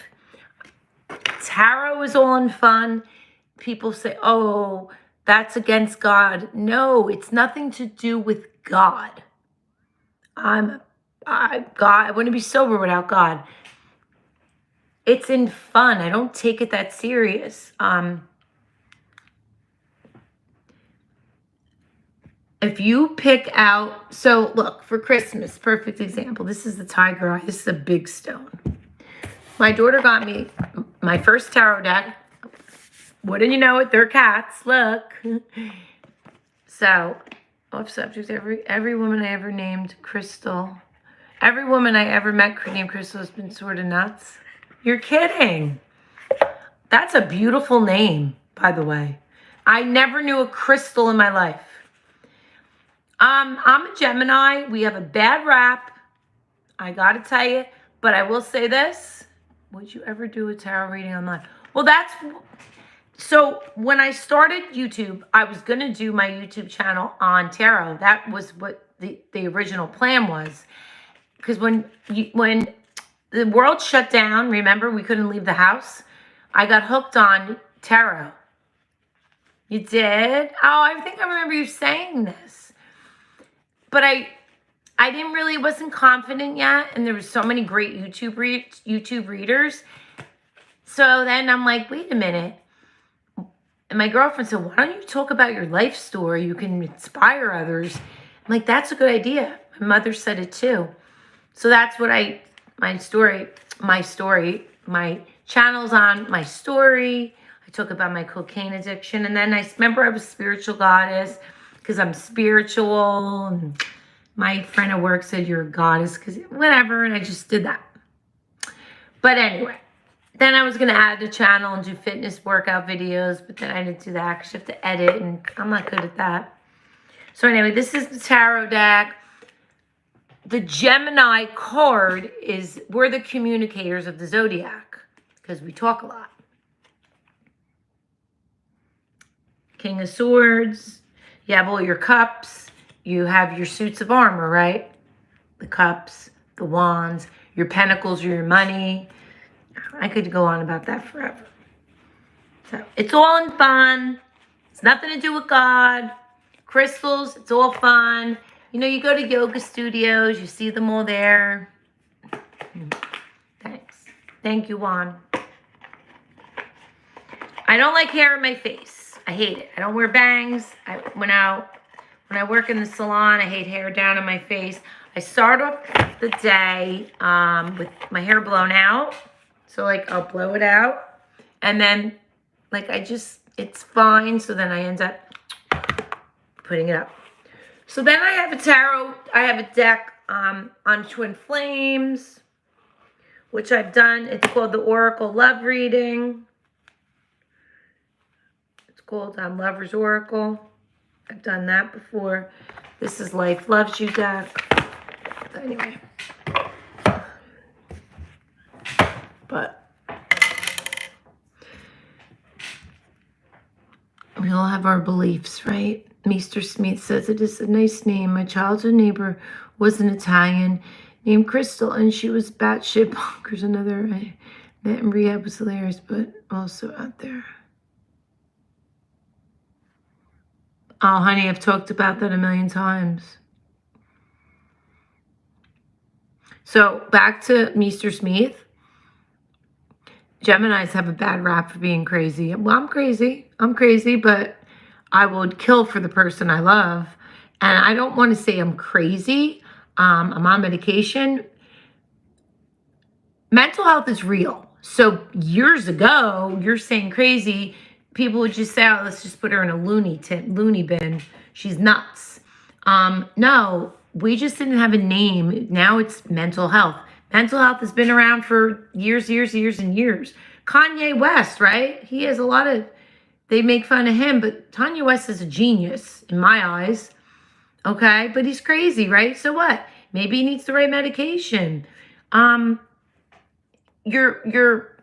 Tarot is all in fun. People say, oh, that's against God. No, it's nothing to do with God. God, I wouldn't be sober without God. It's in fun. I don't take it that serious. If you pick out, so look, for Christmas, perfect example. This is the tiger eye. This is a big stone. My daughter got me my first tarot deck. Wouldn't you know it? They're cats. Look. So, off subject, every woman I ever named Crystal. Every woman I ever met named Crystal has been sort of nuts. You're kidding. That's a beautiful name, by the way. I never knew a Crystal in my life. I'm a Gemini. We have a bad rap. I gotta tell you. But I will say this. Would you ever do a tarot reading online? Well, so when I started YouTube, I was going to do my YouTube channel on tarot. That was what the original plan was. Because when the world shut down, remember, we couldn't leave the house. I got hooked on tarot. You did? Oh, I think I remember you saying this. But I wasn't confident yet. And there was so many great YouTube readers. So then I'm like, wait a minute. And my girlfriend said, why don't you talk about your life story? You can inspire others. I'm like, that's a good idea. My mother said it too. So that's what my channel's on my story. I talk about my cocaine addiction. And then I remember I was spiritual goddess because I'm spiritual. And my friend at work said you're a goddess because whatever. And I just did that. But anyway. Then I was going to add the channel and do fitness workout videos, but then I didn't do that because you have to edit, and I'm not good at that. So anyway, this is the tarot deck. The Gemini card is, we're the communicators of the zodiac because we talk a lot. King of Swords. You have all your cups. You have your suits of armor, right? The cups, the wands, your pentacles, your money. I could go on about that forever. So it's all in fun. It's nothing to do with God. Crystals, it's all fun. You know, you go to yoga studios, you see them all there. Thanks. Thank you, Juan. I don't like hair in my face. I hate it. I don't wear bangs. When I work in the salon, I hate hair down in my face. I start off the day with my hair blown out. So, like, I'll blow it out. And then, like, it's fine. So then I end up putting it up. So then I have a deck on Twin Flames, which I've done. It's called the Oracle Love Reading. called Lover's Oracle. I've done that before. This is Life Loves You deck. Anyway. But we all have our beliefs, right? Mr. Smith says, it is a nice name. My childhood neighbor was an Italian named Crystal, and she was batshit bonkers. Another I met in rehab was hilarious, but also out there. Oh, honey, I've talked about that a million times. So back to Mr. Smith. Geminis have a bad rap for being crazy. Well, I'm crazy, but I would kill for the person I love. And I don't want to say I'm crazy. I'm on medication. Mental health is real. So years ago, you're saying crazy. People would just say, oh, let's just put her in a loony bin. She's nuts. No, we just didn't have a name. Now it's mental health. Mental health has been around for years and years. Kanye West, right? He has a lot of, they make fun of him, but Kanye West is a genius in my eyes. Okay, but he's crazy, right? So what? Maybe he needs the right medication. Your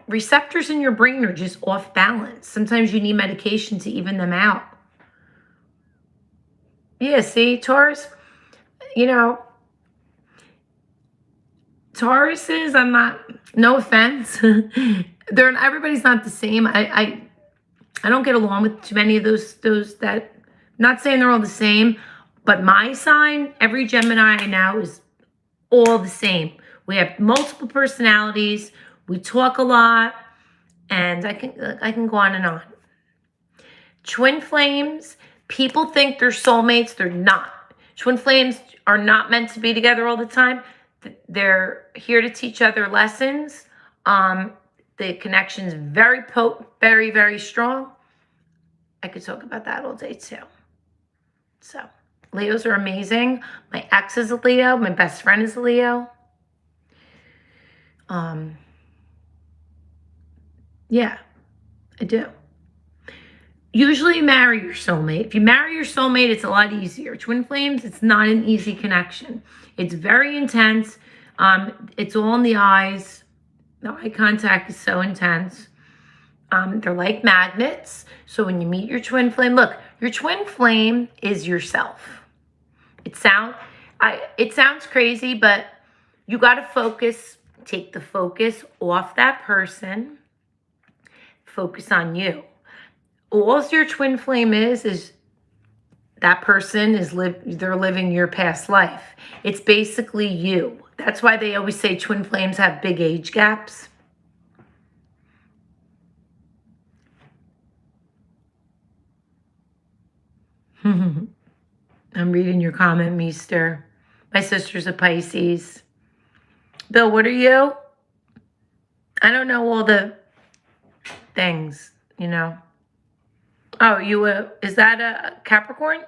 receptors in your brain are just off balance. Sometimes you need medication to even them out. Yeah, see, Taurus, you know, Tauruses, I'm not, no offense. Everybody's not the same. I don't get along with too many of those that, not saying they're all the same, but my sign, every Gemini I know is all the same. We have multiple personalities. We talk a lot, and I can go on and on. Twin flames, people think they're soulmates. They're not. Twin flames are not meant to be together all the time. They're here to teach other lessons. The connection's very potent, very, very strong. I could talk about that all day too. So, Leos are amazing. My ex is a Leo. My best friend is a Leo. Yeah, I do. Usually marry your soulmate. If you marry your soulmate, it's a lot easier. Twin flames, it's not an easy connection. It's very intense. It's all in the eyes. The eye contact is so intense. They're like magnets. So when you meet your twin flame, look, your twin flame is yourself. It sounds crazy, but you got to focus, take the focus off that person, focus on you. All your twin flame is that person they're living your past life. It's basically you. That's why they always say twin flames have big age gaps. I'm reading your comment, Meester. My sister's a Pisces. Bill, what are you? I don't know all the things, you know. Oh, is that a Capricorn?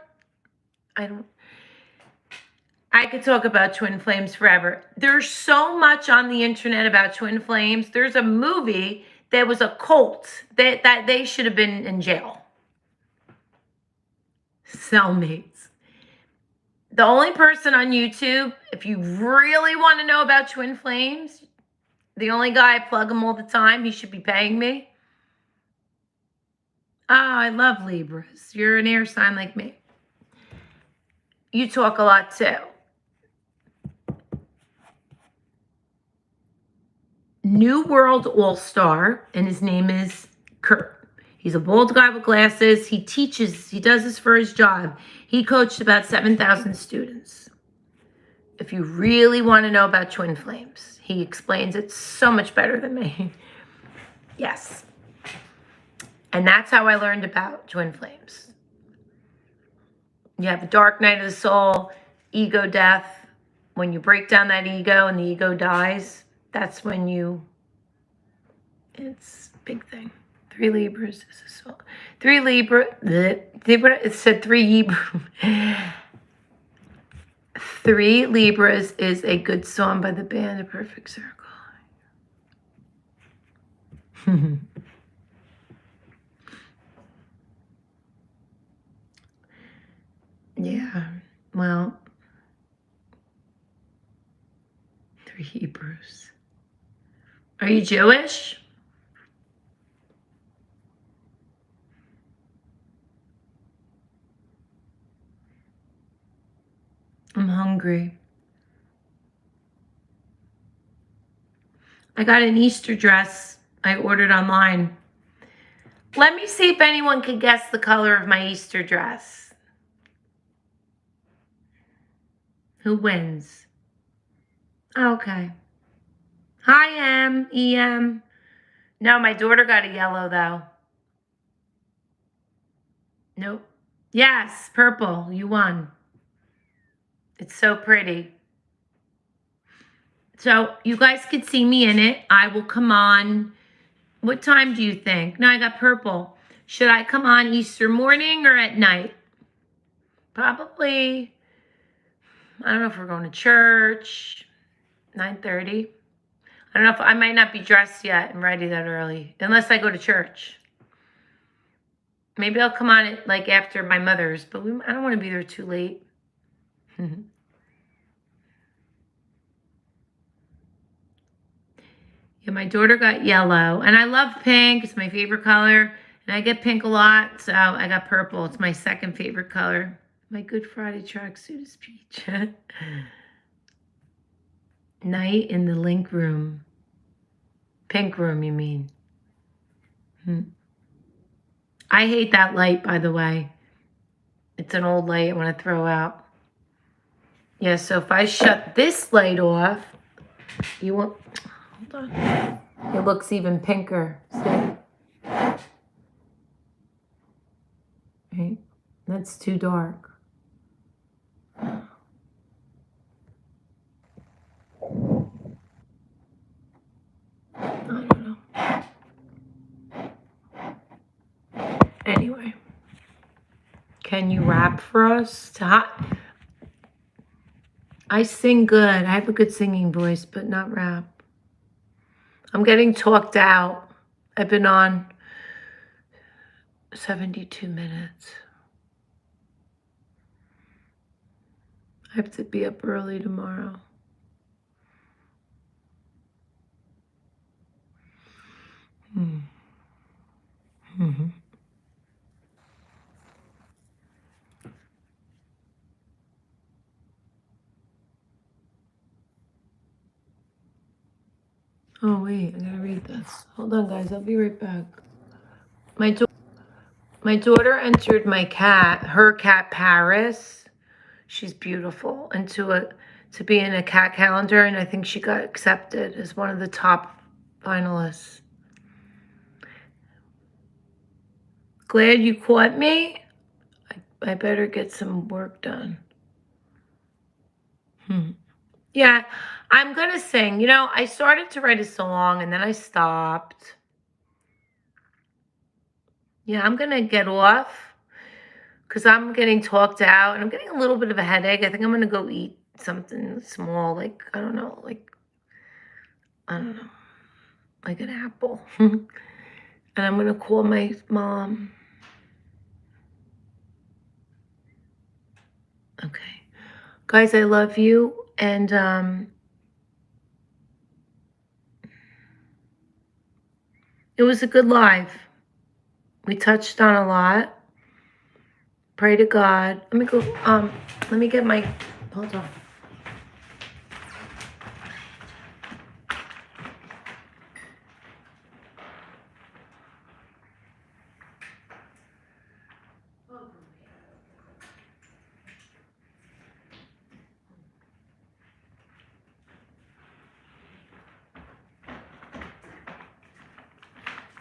I could talk about twin flames forever. There's so much on the internet about twin flames. There's a movie that was a cult that they should have been in jail. Cellmates. The only person on YouTube, if you really want to know about twin flames, the only guy I plug him all the time, he should be paying me. Oh, I love Libras. You're an air sign like me. You talk a lot too. New World All-Star, and his name is Kurt. He's a bald guy with glasses. He teaches, he does this for his job. He coached about 7,000 students. If you really want to know about twin flames, he explains it so much better than me. Yes. And that's how I learned about twin flames. You have a dark night of the soul, ego death. When you break down that ego and the ego dies, that's when it's a big thing. 3 Libras is a soul. 3 Libra, it said 3 Libra. 3 Libras is a good song by the band A Perfect Circle. Yeah, well, they're Hebrews. Are you Jewish? I'm hungry. I got an Easter dress I ordered online. Let me see if anyone can guess the color of my Easter dress. Who wins? Okay. Hi, EM. No, my daughter got a yellow, though. Nope. Yes, purple. You won. It's so pretty. So you guys could see me in it. I will come on. What time do you think? No, I got purple. Should I come on Easter morning or at night? Probably, I don't know if we're going to church. 9:30. I don't know if I might not be dressed yet and ready that early, unless I go to church. Maybe I'll come on it like after my mother's, but I don't want to be there too late. Yeah, my daughter got yellow, and I love pink. It's my favorite color, and I get pink a lot, so I got purple. It's my second favorite color. My Good Friday tracksuit is peach. Night in the link room. Pink room, you mean? I hate that light, by the way. It's an old light I want to throw out. Yeah, so if I shut this light off, you won't... Hold on. It looks even pinker. See? Right? That's too dark. I don't know. Anyway. Can you rap for us? I sing good. I have a good singing voice, but not rap. I'm getting talked out. I've been on 72 minutes. I have to be up early tomorrow. Mm-hmm. Oh, wait, I gotta read this. Hold on, guys. I'll be right back. My daughter entered her cat Paris. She's beautiful, and to be in a cat calendar, and I think she got accepted as one of the top finalists. Glad you caught me. I better get some work done. Yeah, I'm gonna sing. You know, I started to write a song and then I stopped. Yeah, I'm gonna get off because I'm getting talked out and I'm getting a little bit of a headache. I think I'm gonna go eat something small, like I don't know, like an apple. And I'm gonna call my mom. Okay. Guys, I love you, and it was a good live. We touched on a lot. Pray to God. Let me go, let me get my, hold on.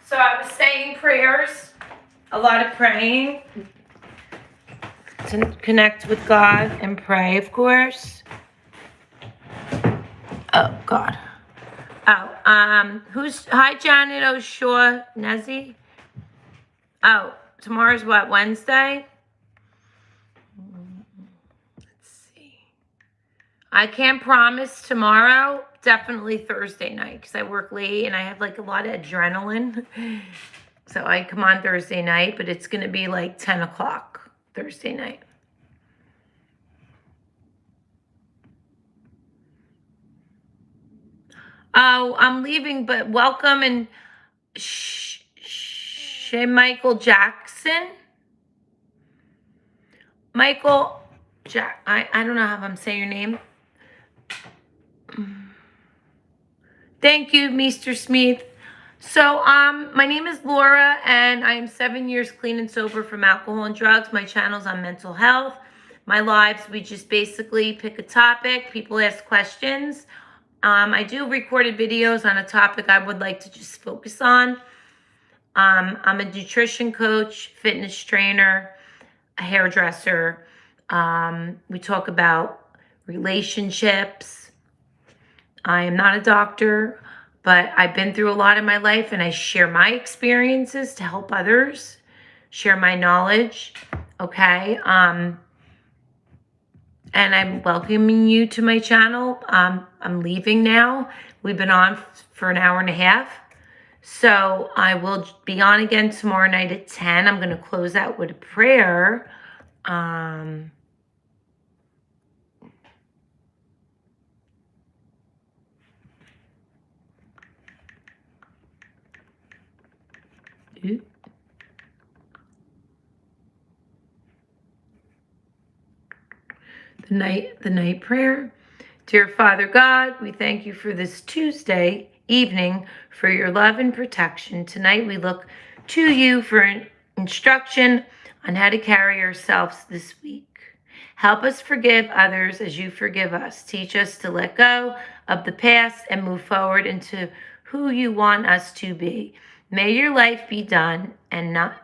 So I was saying prayers, a lot of praying to connect with God and pray, of course. Oh, God. Oh, hi, Janet O'Shaughnessy. Oh, tomorrow's what, Wednesday? Let's see. I can't promise tomorrow. Definitely Thursday night because I work late and I have like a lot of adrenaline. So I come on Thursday night, but it's going to be like 10 o'clock Thursday night. Oh, I'm leaving, but welcome and Michael Jackson. Michael Jack. I don't know how I'm saying your name. Thank you, Mr. Smith. So, my name is Laura, and I am 7 years clean and sober from alcohol and drugs. My channel's on mental health. My lives, we just basically pick a topic. People ask questions. I do recorded videos on a topic I would like to just focus on. I'm a nutrition coach, fitness trainer, a hairdresser. We talk about relationships. I am not a doctor, but I've been through a lot in my life, and I share my experiences to help others, share my knowledge. Okay. And I'm welcoming you to my channel. I'm leaving now. We've been on for an hour and a half. So I will be on again tomorrow night at 10. I'm going to close out with a prayer. The night prayer. Dear Father God, we thank you for this Tuesday evening, for your love and protection. Tonight we look to you for instruction on how to carry ourselves this week. Help us forgive others as you forgive us. Teach us to let go of the past and move forward into who you want us to be. May your life be done and not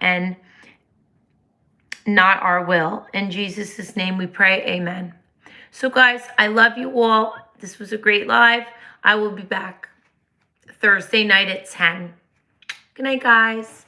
our will. In Jesus' name we pray, amen. So guys, I love you all. This was a great live. I will be back Thursday night at 10. Good night, guys.